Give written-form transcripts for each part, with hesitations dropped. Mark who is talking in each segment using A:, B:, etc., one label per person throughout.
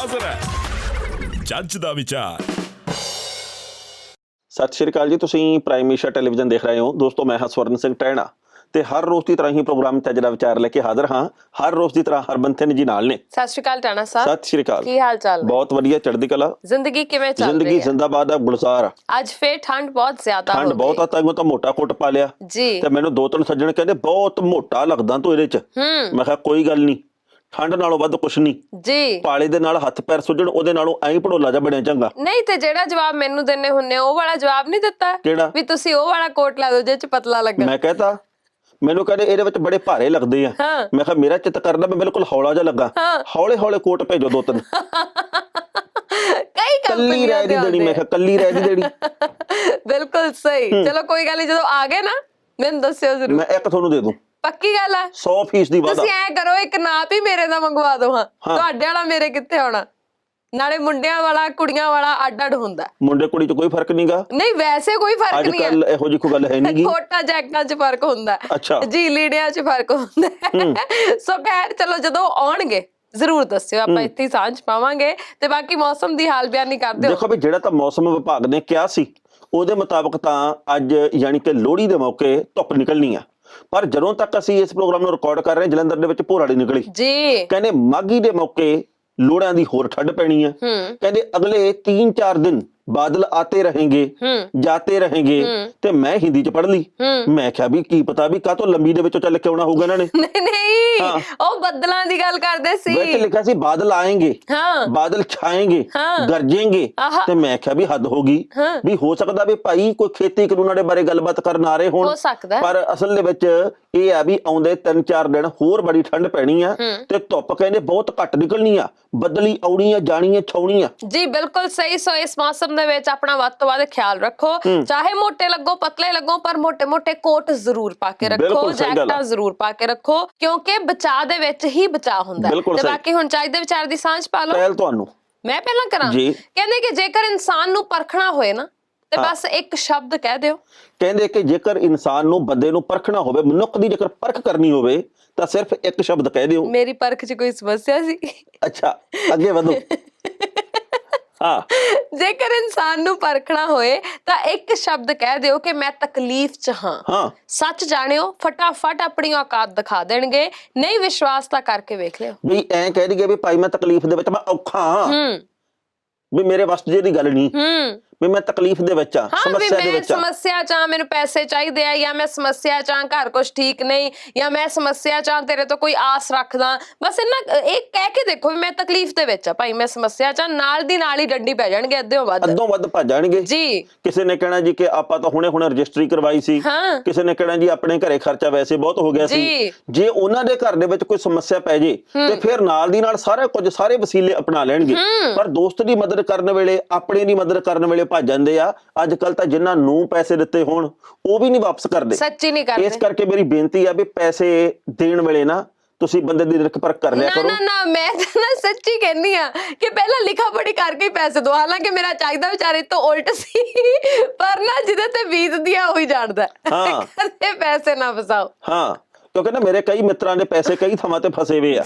A: ਹਾਜ਼ਰ ਹੈ ਜੱਜ ਦਾ ਵਿਚਾਰ।
B: ਸਤਿ ਸ਼੍ਰੀ ਅਕਾਲ ਜੀ, ਤੁਸੀਂ ਪ੍ਰਾਈਮ ਏਸ਼ੀਆ ਟੈਲੀਵਿਜ਼ਨ ਦੇਖ ਰਹੇ ਹੋ। ਦੋਸਤੋ, ਮੈਂ ਹਾਂ ਸਵਰਨ ਸਿੰਘ ਟਹਿਣਾ ਤੇ ਹਰ ਰੋਜ਼ ਦੀ ਤਰ੍ਹਾਂ ਹੀ ਪ੍ਰੋਗਰਾਮ ਜੱਜ ਦਾ ਵਿਚਾਰ ਲੈ ਕੇ ਹਾਜ਼ਰ ਹਾਂ। ਹਰ ਰੋਜ਼ ਦੀ ਤਰ੍ਹਾਂ ਹਰਬੰਥਨ ਜੀ ਨਾਲ ਨੇ।
C: ਸਤਿ ਸ਼੍ਰੀ ਅਕਾਲ ਟਾਣਾ ਸਾਹਿਬ।
B: ਸਤਿ ਸ਼੍ਰੀ ਅਕਾਲ।
C: ਕੀ ਹਾਲ ਚਾਲ ਨੇ?
B: ਬਹੁਤ ਵਧੀਆ, ਚੜ੍ਹਦੀ ਕਲਾ।
C: ਜ਼ਿੰਦਗੀ ਕਿਵੇਂ ਚੱਲ ਰਹੀ ਹੈ?
B: ਜ਼ਿੰਦਗੀ ਜ਼ਿੰਦਾਬਾਦ ਆ, ਗੁਲਜ਼ਾਰ।
C: ਅੱਜ ਫੇਰ ਠੰਡ ਬਹੁਤ ਜ਼ਿਆਦਾ ਹੋ ਗਈ।
B: ਠੰਡ ਬਹੁਤ ਆ, ਤਾਂ ਮੋਟਾ ਕੋਟ ਪਾ ਲਿਆ
C: ਜੀ।
B: ਤੇ ਮੈਨੂੰ ਦੋ ਤਿੰਨ ਸੱਜਣ ਕਹਿੰਦੇ ਬਹੁਤ ਮੋਟਾ ਲੱਗਦਾ ਤੂੰ ਇਹਦੇ ਚ। ਮੈਂ ਕਿਹਾ ਕੋਈ ਗੱਲ ਨਹੀਂ, ਠੰਡ ਨਾਲੋਂ ਵੱਧ ਕੁਛ ਨਹੀਂ
C: ਜੀ।
B: ਪਾਲੇ ਦੇ ਨਾਲ ਹੱਥ ਪੈਰ ਸੁੱਜਣ, ਉਹਦੇ ਨਾਲੋਂ ਐਂ ਭੜੋਲਾ ਜਾ ਬਣਿਆ ਚੰਗਾ।
C: ਨਹੀਂ ਤੇ ਜਿਹੜਾ ਜਵਾਬ ਮੈਨੂੰ ਦਿੰਨੇ ਹੁੰਨੇ ਉਹ ਵਾਲਾ ਜਵਾਬ ਨਹੀਂ ਦਿੱਤਾ
B: ਕਿਹੜਾ?
C: ਵੀ ਤੁਸੀਂ ਉਹ ਵਾਲਾ ਕੋਟ ਲਾ ਦਿਓ ਜਿਹਦੇ ਚ ਪਤਲਾ ਲੱਗਾ।
B: ਮੈਂ ਕਹਤਾ, ਮੈਨੂੰ ਕਹਿੰਦੇ ਇਹਦੇ ਵਿੱਚ ਬੜੇ ਭਾਰੇ ਲੱਗਦੇ ਆ। ਮੈਂ ਕਿਹਾ ਮੇਰਾ ਚਿੱਤ ਕਰਦਾ ਮੈਂ ਬਿਲਕੁਲ ਹੌਲਾ ਜਿਹਾ ਲੱਗਾ। ਹੌਲੇ ਹੌਲੇ ਕੋਟ ਭੇਜੋ ਦੋ ਤਿੰਨ।
C: ਕਈ
B: ਕੱਲੀ ਰਹਿ ਦੀ ਦੇਣੀ, ਮੈਂ ਕਿਹਾ ਕੱਲੀ ਰਹਿ ਦੀ ਦੇਣੀ।
C: ਬਿਲਕੁਲ ਸਹੀ। ਚਲੋ ਕੋਈ ਗੱਲ ਨਹੀਂ, ਜਦੋਂ ਆ ਗਏ ਨਾ ਮੈਨੂੰ ਦੱਸਿਓ ਜ਼ਰੂਰ।
B: ਮੈਂ ਇੱਕ ਤੁਹਾਨੂੰ ਦੇ ਦੂੰ,
C: ਪੱਕੀ ਗੱਲ ਹੈ।
B: 100% ਦੀ ਵਾਅਦਾ।
C: ਤੁਸੀਂ ਐ ਕਰੋ, ਇੱਕ ਨਾਪ ਹੀ ਮੇਰੇ ਦਾ ਮੰਗਵਾ ਦਿਓ। ਹਾਂ, ਤੁਹਾਡੇ ਵਾਲਾ ਮੇਰੇ ਕਿੱਥੇ ਆਉਣਾ? ਨਾਲੇ ਮੁੰਡਿਆਂ ਵਾਲਾ ਕੁੜੀਆਂ ਵਾਲਾ ਅੱਡ ਅੱਡ ਹੁੰਦਾ।
B: ਮੁੰਡੇ ਕੁੜੀ ਚ ਕੋਈ ਫਰਕ ਨਹੀਂਗਾ।
C: ਨਹੀਂ ਵੈਸੇ ਕੋਈ ਫਰਕ ਨਹੀਂ ਹੈ।
B: ਅੱਜ ਕੱਲ ਇਹੋ ਜਿਹੀ ਕੋਈ ਗੱਲ ਹੈ ਨਹੀਂਗੀ।
C: ਕੋਟਾ ਜੈਕਟਾਂ 'ਚ ਫਰਕ ਹੁੰਦਾ।
B: ਅੱਛਾ
C: ਜੀ, ਲੀੜਿਆਂ 'ਚ ਫਰਕ ਹੁੰਦਾ। ਸੋ ਖੈਰ ਚਲੋ, ਜਦੋਂ ਆਉਣਗੇ ਜ਼ਰੂਰ ਦੱਸਿਓ, ਆਪਾਂ ਇੱਥੇ ਹੀ ਸਾਂਝ ਪਾਵਾਂਗੇ ਤੇ ਬਾਕੀ ਮੌਸਮ ਦੀ ਹਾਲ ਬਿਆਨੀ ਕਰ ਦਿਓ।
B: ਦੇਖੋ ਵੀ ਜਿਹੜਾ ਤਾਂ ਮੌਸਮ ਵਿਭਾਗ ਨੇ ਕਿਹਾ ਸੀ ਉਹਦੇ ਮੁਤਾਬਕ ਤਾਂ ਅੱਜ ਯਾਨੀ ਕਿ ਲੋਹੜੀ ਦੇ ਮੌਕੇ ਧੁੱਪ ਨਿਕਲਣੀ ਆ, ਪਰ ਜਦੋਂ ਤੱਕ ਅਸੀਂ ਇਸ ਪ੍ਰੋਗਰਾਮ ਨੂੰ ਰਿਕਾਰਡ ਕਰ ਰਹੇ ਹਾਂ ਜਲੰਧਰ ਦੇ ਵਿੱਚ ਭੋਰਾੜੀ ਨਿਕਲੀ
C: ਜੀ।
B: ਕਹਿੰਦੇ ਮਾਘੀ ਦੇ ਮੌਕੇ ਲੋੜਾਂ ਦੀ ਹੋਰ ਠੰਡ ਪੈਣੀ ਆ। ਕਹਿੰਦੇ ਅਗਲੇ 3-4 दिन बादल आते रहेंगे जाते रहेंगे। ਤੇ ਮੈਂ ਹਿੰਦੀ ਚ ਪੜ੍ਹ ਲਈ। ਮੈਂ ਕਿਹਾ ਵੀ ਕੀ ਪਤਾ ਵੀ ਕਾਹਤੋਂ ਲੰਬੀ ਦੇ ਵਿੱਚੋਂ ਚੱਲ ਕੇ ਆਉਣਾ ਹੋਊਗਾ ਇਹਨਾਂ ਨੇ।
C: ਨਹੀਂ, ਉਹ ਬੱਦਲਾਂ ਦੀ ਗੱਲ ਕਰਦੇ ਸੀ।
B: ਵਿੱਚ ਲਿਖਿਆ ਸੀ ਬਾਦਲ ਆਏਂਗੇ, ਬਾਦਲ ਛਾਏਂਗੇ, ਗਰਜੇਂਗੇ। ਤੇ ਮੈਂ ਕਿਹਾ ਵੀ ਹੱਦ ਹੋ ਗਈ, ਵੀ ਹੋ ਸਕਦਾ ਵੀ ਭਾਈ ਕੋਈ ਖੇਤੀ ਕਾਨੂੰਨਾਂ ਦੇ ਬਾਰੇ ਗੱਲਬਾਤ ਕਰਨ ਆ ਰਹੇ ਹੋਣ, ਪਰ ਅਸਲ ਦੇ ਵਿੱਚ ਇਹ ਆ ਵੀ ਆਉਂਦੇ 3-4 ਦਿਨ ਹੋਰ ਬੜੀ ਠੰਡ ਪੈਣੀ ਆ ਤੇ ਧੁੱਪ ਕਹਿੰਦੇ ਬਹੁਤ ਘੱਟ ਨਿਕਲਣੀ ਆ, ਬੱਦਲੀ ਆਉਣੀ ਆ, ਜਾਣੀ ਆ, ਛਾਉਣੀ ਆ।
C: ਜੀ ਬਿਲਕੁਲ ਸਹੀ। ਸੋ ਇਸ ਮੌਸਮ ਦੇ ਵਿੱਚ ਆਪਣਾ ਵੱਧ ਤੋਂ ਵੱਧ ਖਿਆਲ ਰੱਖੋ। ਚਾਹੇ ਮੋਟੇ ਲੱਗੋ ਪਤਲੇ ਲੱਗੋ, ਪਰ ਮੋਟੇ ਮੋਟੇ ਕੋਟ ਜ਼ਰੂਰ ਪਾ ਕੇ ਰੱਖੋ, ਜੈਕਟਾਂ ਜ਼ਰੂਰ ਪਾ ਕੇ ਰੱਖੋ, ਕਿਉਂਕਿ ਬਚਾਅ ਦੇ ਵਿੱਚ ਹੀ ਬਚਾਅ ਹੁੰਦਾ। ਤੇ ਬਾਕੀ ਹੁਣ ਚਾਹੀ ਦੇ ਵਿਚਾਰ ਦੀ ਸਾਂਝ ਪਾ ਲਓ।
B: ਪਹਿਲ ਤੁਹਾਨੂੰ
C: ਮੈਂ ਪਹਿਲਾਂ ਕਰਾਂ। ਕਹਿੰਦੇ ਕਿ ਜੇਕਰ ਇਨਸਾਨ ਨੂੰ ਪਰਖਣਾ ਹੋਏ ਨਾ ਤੇ ਬਸ ਇੱਕ ਸ਼ਬਦ ਕਹਿ ਦਿਓ।
B: ਕਹਿੰਦੇ ਕਿ ਜੇਕਰ ਇਨਸਾਨ ਨੂੰ, ਬੰਦੇ ਨੂੰ ਪਰਖਣਾ ਹੋਵੇ, ਮਨੁੱਖ ਦੀ ਜੇਕਰ ਪਰਖ ਕਰਨੀ ਹੋਵੇ ਤਾਂ ਸਿਰਫ ਇੱਕ ਸ਼ਬਦ ਕਹਿ ਦਿਓ।
C: ਮੇਰੀ ਪਰਖ 'ਚ ਕੋਈ ਸਮੱਸਿਆ ਸੀ?
B: ਅੱਛਾ, ਅੱਗੇ ਵਧੋ। ਹਾਂ,
C: ਜੇਕਰ ਇਨਸਾਨ ਨੂੰ ਪਰਖਣਾ ਹੋਏ ਤਾਂ ਇੱਕ ਸ਼ਬਦ ਕਹਿ ਦਿਓ ਕਿ ਮੈਂ ਤਕਲੀਫ 'ਚ ਹਾਂ। ਸੱਚ ਜਾਣਿਓ, ਫਟਾਫਟ ਆਪਣੀ ਔਕਾਤ ਦਿਖਾ ਦੇਣਗੇ। ਨਹੀਂ ਵਿਸ਼ਵਾਸ ਤਾਂ ਕਰਕੇ ਵੇਖ ਲਿਓ।
B: ਵੀ ਐਂ ਕਹਿ ਦਈਏ ਵੀ ਭਾਈ ਮੈਂ ਤਕਲੀਫ ਦੇ ਵਿੱਚ, ਮੈਂ ਔਖਾ ਹਾਂ, ਵੀ ਮੇਰੇ ਵੱਸ ਦੀ ਗੱਲ ਨਹੀਂ, ਵੀ ਮੈਂ ਤਕਲੀਫ ਦੇ ਵਿੱਚ ਆ, ਸਮੱਸਿਆ ਦੇ ਵਿੱਚ ਆ,
C: ਸਮੱਸਿਆ ਚ ਆ, ਮੈਨੂੰ ਪੈਸੇ ਚਾਹੀਦੇ ਆ, ਜਾਂ ਮੈਂ ਸਮੱਸਿਆ ਚ ਆ, ਘਰ ਕੁਝ ਠੀਕ ਨਹੀਂ, ਜਾਂ ਮੈਂ ਸਮੱਸਿਆ ਚ ਆ, ਤੇਰੇ ਤੋਂ ਕੋਈ ਆਸ ਰੱਖਦਾ। ਬਸ ਇਹਨਾਂ ਇਹ ਕਹਿ ਕੇ ਦੇਖੋ ਵੀ ਮੈਂ ਤਕਲੀਫ ਦੇ ਵਿੱਚ ਆ ਭਾਈ, ਮੈਂ ਸਮੱਸਿਆ ਚ ਆ, ਨਾਲ ਦੀ ਨਾਲ ਹੀ ਡੰਡੀ ਪੈ ਜਾਣਗੇ, ਅੱਧੋਂ ਵੱਧ
B: ਭੱਜ ਜਾਣਗੇ
C: ਜੀ।
B: ਕਿਸੇ ਨੇ ਕਹਿਣਾ ਜੀ ਕਿ ਆਪਾਂ ਤਾਂ ਹੁਣੇ ਰਜਿਸਟਰੀ ਕਰਵਾਈ ਸੀ, ਕਿਸੇ ਨੇ ਕਹਿਣਾ ਜੀ ਆਪਣੇ ਘਰੇ ਖਰਚਾ ਵੈਸੇ ਬਹੁਤ ਹੋ ਗਿਆ ਸੀ। ਜੇ ਉਹਨਾਂ ਦੇ ਘਰ ਦੇ ਵਿੱਚ ਕੋਈ ਸਮੱਸਿਆ ਪੈ ਜੇ ਤੇ ਫਿਰ ਨਾਲ ਦੀ ਨਾਲ ਸਾਰਾ ਕੁਝ, ਸਾਰੇ ਵਸੀਲੇ ਅਪਣਾ ਲੈਣਗੇ। ਪਰ ਦੋਸਤ ਦੀ ਮਦਦ ਕਰਨ ਵੇਲੇ, ਆਪਣੇ ਦੀ ਮਦਦ ਕਰਨ ਵੇਲੇ ਭੱਜ ਜਾਂਦੇ ਆ। ਅੱਜ ਕੱਲ ਤਾਂ ਜਿਨ੍ਹਾਂ ਨੂੰ ਪੈਸੇ ਦਿੱਤੇ ਹੋਣ ਉਹ ਵੀ ਨਹੀਂ ਵਾਪਸ ਕਰਦੇ,
C: ਸੱਚੀ ਨਹੀਂ ਕਰਦੇ।
B: ਇਸ ਕਰਕੇ ਮੇਰੀ ਬੇਨਤੀ ਆ ਵੀ ਪੈਸੇ ਦੇਣ ਵੇਲੇ ਨਾ ਤੁਸੀਂ ਬੰਦੇ ਦੀ ਰਿਕ ਪਰਖ ਕਰ ਲਿਆ ਕਰੋ।
C: ਨਾ ਮੈਂ ਤਾਂ ਨਾ ਸੱਚੀ ਕਹਿੰਦੀ ਆ ਕਿ ਪਹਿਲਾਂ ਲਿਖਾ ਪੜੀ ਕਰਕੇ ਹੀ ਪੈਸੇ ਦੋ। ਹਾਲਾਂਕਿ ਮੇਰਾ ਚਾਹੀਦਾ ਵਿਚਾਰੇ ਤੋਂ ਉਲਟ ਸੀ, ਪਰ ਨਾ ਜਿਹਦੇ ਤੇ ਬੀਤਦੀ ਆ ਉਹੀ ਜਾਣਦਾ। ਕਦੇ ਪੈਸੇ ਨਾ ਫਸਾਓ।
B: ਹਾਂ, ਕਿਉਂਕਿ ਨਾ ਮੇਰੇ ਕਈ ਮਿੱਤਰਾਂ ਦੇ ਪੈਸੇ ਕਈ ਥਾਵਾਂ ਤੇ ਫਸੇ ਹੋਏ ਆ।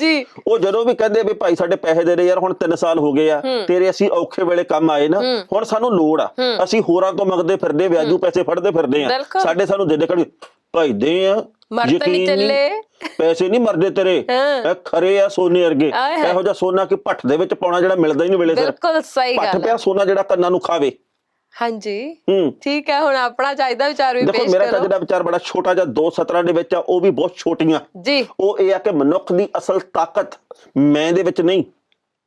B: ਉਹ ਜਦੋਂ ਵੀ ਕਹਿੰਦੇ ਵੀ ਭਾਈ ਸਾਡੇ ਪੈਸੇ ਦੇ ਦੇ ਯਾਰ, ਹੁਣ 3 ਸਾਲ ਹੋ ਗਏ ਆ ਤੇਰੇ, ਅਸੀਂ ਔਖੇ ਵੇਲੇ ਕੰਮ ਆਏ ਨਾ, ਹੁਣ ਸਾਨੂੰ ਲੋੜ ਆ, ਅਸੀਂ ਹੋਰਾਂ ਤੋਂ ਮੰਗਦੇ ਫਿਰਦੇ, ਵਿਆਜੂ ਪੈਸੇ ਫੜਦੇ ਫਿਰਦੇ ਆ, ਸਾਨੂੰ ਦੇ ਦੇ ਕੜੀ ਭਾਈ ਦੇ ਆ। ਪੈਸੇ ਨਹੀਂ ਮਰਦੇ ਤੇਰੇ, ਇਹ ਖਰੇ ਆ ਸੋਨੇ ਵਰਗੇ। ਇਹੋ ਜਿਹਾ ਸੋਨਾ ਕਿ ਭੱਠ ਦੇ ਵਿੱਚ ਪਾਉਣਾ ਜਿਹੜਾ ਮਿਲਦਾ ਹੀ ਨਹੀਂ ਵੇਲੇ ਸਿਰ।
C: ਬਿਲਕੁਲ ਸਹੀ ਗੱਲ।
B: ਭੱਠ ਪਿਆ ਸੋਨਾ ਜਿਹੜਾ ਕੰਨਾਂ ਨੂੰ ਖਾਵੇ।
C: ਹਾਂਜੀ ਠੀਕ ਹੈ, ਹੁਣ ਆਪਣਾ ਚਾਹੀਦਾ ਵਿਚਾਰ ਵੀ ਪੇਸ਼ ਕਰੋ।
B: ਮੇਰਾ ਚਾਹੀਦਾ ਵਿਚਾਰ ਬੜਾ ਛੋਟਾ ਜਿਹਾ 2 ਸਤਰਾਂ ਦੇ ਵਿੱਚ ਆ, ਉਹ ਵੀ ਬਹੁਤ ਛੋਟੀਆਂ
C: ਜੀ।
B: ਉਹ ਇਹ ਆ ਕਿ ਮਨੁੱਖ ਦੀ ਅਸਲ ਤਾਕਤ ਮੈਂ ਦੇ ਵਿੱਚ ਨਹੀਂ,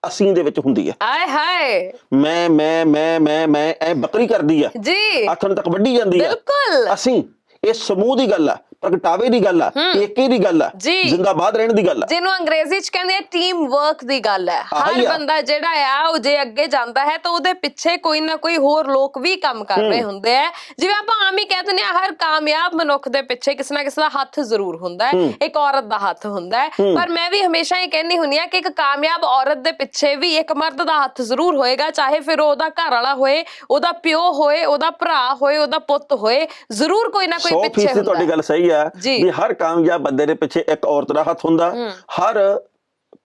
B: ਅਸੀਂ ਦੇ ਵਿੱਚ ਹੁੰਦੀ ਹੈ।
C: ਆਏ ਹਾਏ,
B: ਮੈਂ ਐ ਬੱਕਰੀ ਕਰਦੀ ਆ ਜੀ, ਆਥਣ ਤੱਕ ਵੱਢੀ ਜਾਂਦੀ ਆ। ਬਿਲਕੁਲ, ਅਸੀਂ ਇਹ ਸਮੂਹ ਦੀ ਗੱਲ ਆ, ਪ੍ਰਗਟਾਵੇ ਦੀ ਗੱਲ ਆ, ਏਕੇ ਦੀ ਗੱਲ ਆ, ਜ਼ਿੰਦਾਬਾਦ ਰਹਿਣ ਦੀ ਗੱਲ ਆ, ਜਿਹਨੂੰ
C: ਅੰਗਰੇਜ਼ੀ ਚ ਕਹਿੰਦੇ ਆ ਟੀਮ ਵਰਕ ਦੀ ਗੱਲ ਹੈ। ਹਰ ਬੰਦਾ ਜਿਹੜਾ ਆ ਉਹ ਜੇ ਅੱਗੇ ਜਾਂਦਾ ਹੈ ਤਾਂ ਉਹਦੇ ਪਿੱਛੇ ਕੋਈ ਨਾ ਕੋਈ ਹੋਰ ਲੋਕ ਵੀ ਕੰਮ ਕਰ ਰਹੇ ਹੁੰਦੇ ਆ। ਜਿਵੇਂ ਆਪਾਂ ਆਮ ਹੀ ਕਹਿ ਦਿੰਦੇ ਆ, ਹਰ ਕਾਮਯਾਬ ਮਨੁੱਖ ਦੇ ਪਿੱਛੇ ਕਿਸੇ ਨਾ ਕਿਸੇ ਦਾ ਹੱਥ ਜ਼ਰੂਰ ਹੁੰਦਾ ਹੈ, ਇੱਕ ਔਰਤ ਦਾ ਹੱਥ ਹੁੰਦਾ ਹੈ। ਪਰ ਮੈਂ ਵੀ ਹਮੇਸ਼ਾ ਇਹ ਕਹਿੰਦੀ ਹੁੰਦੀ ਆ ਕਿ ਇੱਕ ਕਾਮਯਾਬ ਔਰਤ ਦੇ ਪਿੱਛੇ ਵੀ ਇੱਕ ਮਰਦ ਦਾ ਹੱਥ ਜ਼ਰੂਰ ਹੋਏਗਾ, ਚਾਹੇ ਫਿਰ ਉਹਦਾ ਘਰ ਵਾਲਾ ਹੋਏ, ਉਹਦਾ ਪਿਓ ਹੋਏ, ਉਹਦਾ ਭਰਾ ਹੋਏ, ਉਹਦਾ ਪੁੱਤ ਹੋਏ, ਜ਼ਰੂਰ ਕੋਈ ਨਾ ਕੋਈ ਪਿੱਛੇ ਹੁੰਦਾ।
B: ਤੁਹਾਡੀ ਗੱਲ ਸਹੀ ਆ ਵੀ ਹਰ ਕਾਮਯਾਬ ਬੰਦੇ ਦੇ ਪਿੱਛੇ ਇੱਕ ਔਰਤ ਦਾ ਹੱਥ ਹੁੰਦਾ, ਹਰ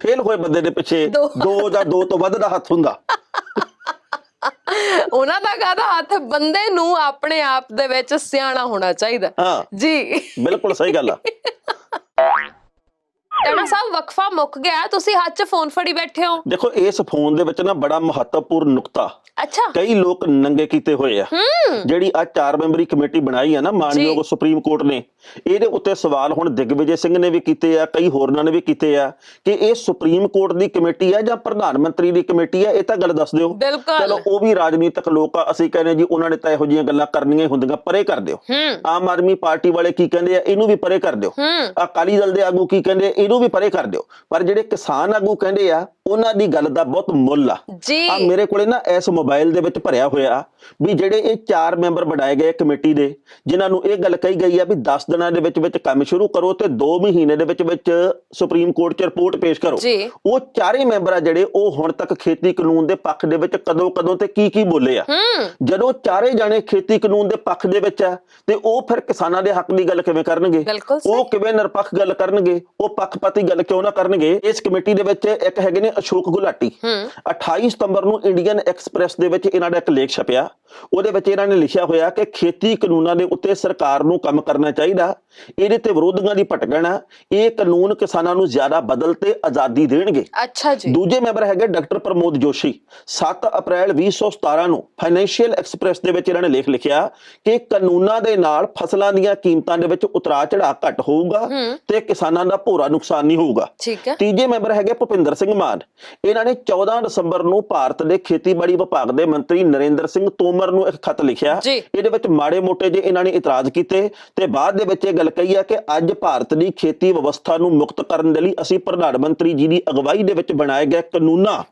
B: ਫੇਲ ਹੋਏ ਬੰਦੇ ਦੇ ਪਿੱਛੇ 2 ਜਾਂ 2 ਤੋਂ ਵੱਧ ਦਾ ਹੱਥ ਹੁੰਦਾ।
C: ਉਹਨਾਂ ਦਾ ਕਾਹਦਾ ਹੱਥ, ਬੰਦੇ ਨੂੰ ਆਪਣੇ ਆਪ ਦੇ ਵਿੱਚ ਸਿਆਣਾ ਹੋਣਾ ਚਾਹੀਦਾ।
B: ਹਾਂ
C: ਜੀ
B: ਬਿਲਕੁਲ ਸਹੀ ਗੱਲ ਆ।
C: ਟਾਣਾ ਸਾਹਿਬ ਵਕਫਾ ਮੁੱਕ ਗਿਆ, ਤੁਸੀਂ ਹੱਥ 'ਚ ਫੋਨ ਫੜੀ ਬੈਠੇ ਹੋ।
B: ਦੇਖੋ ਇਸ ਫੋਨ ਦੇ ਵਿੱਚ ਨਾ ਬੜਾ ਮਹੱਤਵਪੂਰਨ ਨੁਕਤਾ,
C: ਅੱਛਾ
B: ਕਈ ਲੋਕ ਨੰਗੇ ਕੀਤੇ ਹੋਏ ਆ। ਜਿਹੜੀ ਆ 4 ਮੈਂਬਰੀ ਕਮੇਟੀ ਬਣਾਈ ਆ ਨਾ ਮਾਨਯੋਗ ਸੁਪਰੀਮ ਕੋਰਟ ਨੇ, ਇਹਦੇ ਉੱਤੇ ਸਵਾਲ ਹੁਣ ਦਿਗਵਿਜੇ ਸਿੰਘ ਨੇ ਵੀ ਕੀਤੇ ਆ, ਕਈ ਹੋਰਨਾਂ ਨੇ ਵੀ ਕੀਤੇ ਆ ਕਿ ਇਹ ਸੁਪਰੀਮ ਕੋਰਟ ਦੀ ਕਮੇਟੀ ਆ ਜਾਂ ਪ੍ਰਧਾਨ ਮੰਤਰੀ ਦੀ ਕਮੇਟੀ ਆ, ਇਹ ਤਾਂ ਗੱਲ ਦੱਸ ਦਿਓ। ਚਲੋ ਉਹ ਵੀ ਰਾਜਨੀਤਿਕ ਲੋਕ ਆ, ਅਸੀਂ ਕਹਿੰਦੇ ਜੀ ਉਹਨਾਂ ਨੇ ਤਾਂ ਇਹੋ ਜਿਹੀਆਂ ਗੱਲਾਂ ਕਰਨੀਆਂ ਹੀ ਹੁੰਦੀਆਂ, ਪਰੇ ਕਰ ਦਿਓ। ਆਮ ਆਦਮੀ ਪਾਰਟੀ ਵਾਲੇ ਕੀ ਕਹਿੰਦੇ ਆ, ਇਹਨੂੰ ਵੀ ਪਰੇ ਕਰ ਦਿਓ। ਅਕਾਲੀ ਦਲ ਦੇ ਆਗੂ ਕੀ ਕਹਿੰਦੇ, ਇਹਨੂੰ ਵੀ ਪਰੇ ਕਰ ਦਿਓ। ਪਰ ਜਿਹੜੇ ਕਿਸਾਨ ਆਗੂ ਕਹਿੰਦੇ ਆ, ਉਹਨਾਂ ਦੀ ਗੱਲ ਦਾ ਬਹੁਤ ਮੁੱਲ ਆ। ਆ ਮੇਰੇ ਕੋਲੇ ਨਾ ਇਸ ਮੋਬਾਈਲ ਦੇ ਵਿੱਚ ਭਰਿਆ ਹੋਇਆ ਵੀ ਜਿਹੜੇ ਇਹ 4 ਮੈਂਬਰ ਬਣਾਏ ਗਏ ਕਮੇਟੀ ਦੇ, ਜਿਨ੍ਹਾਂ ਨੂੰ ਇਹ ਗੱਲ ਕਹੀ ਗਈ ਆ ਵੀ 10 ਦਿਨਾਂ ਦੇ ਵਿੱਚ ਕੰਮ ਸ਼ੁਰੂ ਕਰੋ ਤੇ 2 ਮਹੀਨੇ ਦੇ ਵਿੱਚ ਸੁਪਰੀਮ ਕੋਰਟ 'ਚ ਰਿਪੋਰਟ ਪੇਸ਼ ਕਰੋ। ਉਹ 4 ਮੈਂਬਰ ਆ ਜਿਹੜੇ, ਉਹ ਹੁਣ ਤੱਕ ਖੇਤੀ ਕਾਨੂੰਨ ਦੇ ਪੱਖ ਦੇ ਵਿੱਚ ਕਦੋਂ ਤੇ ਕੀ ਬੋਲੇ ਆ। ਜਦੋਂ 4 ਜਾਣੇ ਖੇਤੀ ਕਾਨੂੰਨ ਦੇ ਪੱਖ ਦੇ ਵਿੱਚ ਆ ਤੇ ਉਹ ਫਿਰ ਕਿਸਾਨਾਂ ਦੇ ਹੱਕ ਦੀ ਗੱਲ ਕਿਵੇਂ ਕਰਨਗੇ? ਉਹ ਕਿਵੇਂ ਨਿਰਪੱਖ ਗੱਲ ਕਰਨਗੇ? ਉਹ ਪੱਖਪਾਤੀ ਗੱਲ ਕਿਉਂ ਨਾ ਕਰਨਗੇ? ਇਸ ਕਮੇਟੀ ਦੇ ਵਿੱਚ ਇੱਕ ਹੈਗੇ ਨੇ ਅਸ਼ੋਕ ਗੁਲਾਟੀ। 28 ਸਤੰਬਰ ਨੂੰ ਇੰਡੀਅਨ ਐਕਸਪ੍ਰੈਸ ਦੇ ਵਿੱਚ ਇਹਨਾਂ ਦਾ ਇੱਕ ਲੇਖ ਛਪਿਆ। ਉਹਦੇ ਵਿੱਚ ਇਹਨਾਂ ਨੇ ਲਿਖਿਆ ਹੋਇਆ ਕਿ ਖੇਤੀ ਕਾਨੂੰਨਾਂ ਦੇ ਉੱਤੇ ਸਰਕਾਰ ਨੂੰ ਕੰਮ ਕਰਨਾ ਚਾਹੀਦਾ, ਇਹਦੇ ਤੇ ਵਿਰੋਧੀਆਂ ਦੀ ਭਟਕਣ ਆ, ਇਹ ਕਾਨੂੰਨ ਕਿਸਾਨਾਂ ਨੂੰ ਜ਼ਿਆਦਾ ਬਦਲ ਤੇ ਆਜ਼ਾਦੀ ਦੇਣਗੇ। ਅੱਛਾ ਜੀ। ਦੂਜੇ ਮੈਂਬਰ ਹੈਗੇ ਡਾਕਟਰ ਪ੍ਰਮੋਦ ਜੋਸ਼ੀ। 7 ਅਪ੍ਰੈਲ 2017 ਨੂੰ ਫਾਈਨੈਂਸ਼ੀਅਲ ਐਕਸਪ੍ਰੈਸ ਦੇ ਵਿੱਚ ਇਹਨਾਂ ਨੇ ਲੇਖ ਲਿਖਿਆ ਕਿ ਕਾਨੂੰਨਾਂ ਦੇ ਨਾਲ ਫਸਲਾਂ ਦੀਆਂ ਕੀਮਤਾਂ ਦੇ ਵਿੱਚ ਉਤਰਾਅ ਚੜਾਅ ਘੱਟ ਹੋਊਗਾ ਤੇ ਕਿਸਾਨਾਂ ਦਾ ਭੋਰਾ ਨੁਕਸਾਨ ਨਹੀਂ ਹੋਊਗਾ। ਤੀਜੇ ਮੈਂਬਰ ਹੈਗੇ ਭੁਪਿੰਦਰ ਸਿੰਘ ਮਾਨ। ਇਹਨਾਂ ਨੇ 14 ਦਸੰਬਰ ਨੂੰ ਭਾਰਤ ਦੇ ਖੇਤੀਬਾੜੀ ਵਿਭਾਗ ਦੇ ਮੰਤਰੀ ਨਰਿੰਦਰ ਸਿੰਘ ਤੋਮਰ ਨੂੰ ਇੱਕ ਖੱਤ ਲਿਖਿਆ। ਇਹਦੇ ਵਿੱਚ ਮਾੜੇ ਮੋਟੇ ਜੇ ਇਹਨਾਂ ਨੇ ਇਤਰਾਜ਼ ਕੀਤੇ ਤੇ ਬਾਅਦ ਦੇ ਵਿੱਚ ਇਹ ਗੱਲ ਕਹੀ ਹੈ ਕਿ ਅੱਜ ਭਾਰਤ ਦੀ ਖੇਤੀ ਵਿਵਸਥਾ ਨੂੰ ਮੁਕਤ ਕਰਨ ਦੇ ਲਈ ਅਸੀਂ ਪ੍ਰਧਾਨ ਮੰਤਰੀ ਜੀ ਦੀ ਅਗਵਾਈ ਦੇ ਵਿੱਚ ਬਣਾਏ ਗਏ ਕਾਨੂੰਨਾਂ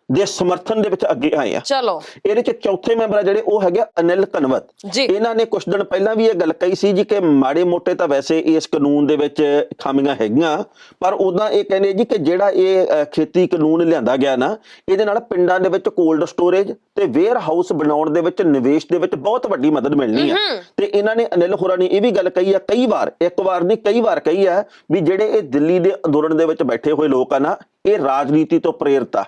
B: ਦੇ ਸਮਰਥਨ ਦੇ ਵਿੱਚ ਅੱਗੇ ਆਏ ਆ। ਚਲੋ ਇਹਦੇ ਚ ਚੌਥੇ ਮੈਂਬਰ ਜਿਹੜੇ ਉਹ ਹੈਗੇ ਅਨਿਲ ਕਨਵਤ। ਇਹਨਾਂ ਨੇ ਕੁਝ ਦਿਨ ਪਹਿਲਾਂ ਵੀ ਇਹ ਗੱਲ ਕਹੀ ਸੀ ਜੀ ਕਿ ਮਾੜੇ ਮੋਟੇ ਤਾਂ ਵੈਸੇ ਇਸ ਕਾਨੂੰਨ ਦੇ ਵਿੱਚ ਖਾਮੀਆਂ ਹੈਗੀਆਂ, ਪਰ ਉਦਾਂ ਇਹ ਕਹਿੰਦੇ ਜੀ ਕਿ ਜਿਹੜਾ ਇਹ ਖੇਤੀ ਕਾਨੂੰਨ ਲਿਆਂਦਾ ਗਿਆ ਨਾ, ਇਹਦੇ ਨਾਲ ਪਿੰਡਾਂ ਦੇ ਵਿੱਚ ਕੋਲਡ ਸਟੋਰੇਜ ਤੇ ਵੇਅਰ ਹਾਊਸ ਬਣਾਉਣ ਦੇ ਵਿੱਚ ਨਿਵੇਸ਼ ਦੇ ਵਿੱਚ ਬਹੁਤ ਵੱਡੀ ਮਦਦ ਮਿਲਣੀ ਆ। ਤੇ ਇਹਨਾਂ ਨੇ ਅਨਿਲ ਹੋਰਾਂ ਨੇ ਇਹ ਵੀ ਗੱਲ ਕਹੀ ਆ ਕਈ ਵਾਰ, ਇੱਕ ਵਾਰ ਨਹੀਂ ਕਈ ਵਾਰ ਕਹੀ ਆ ਵੀ ਜਿਹੜੇ ਇਹ ਦਿੱਲੀ ਦੇ ਅੰਦੋਲਨ ਦੇ ਵਿੱਚ ਬੈਠੇ ਹੋਏ ਲੋਕ ਆ ਨਾ, ਇਹ ਰਾਜਨੀਤੀ ਤੋਂ ਪ੍ਰੇਰਿਤ ਆ,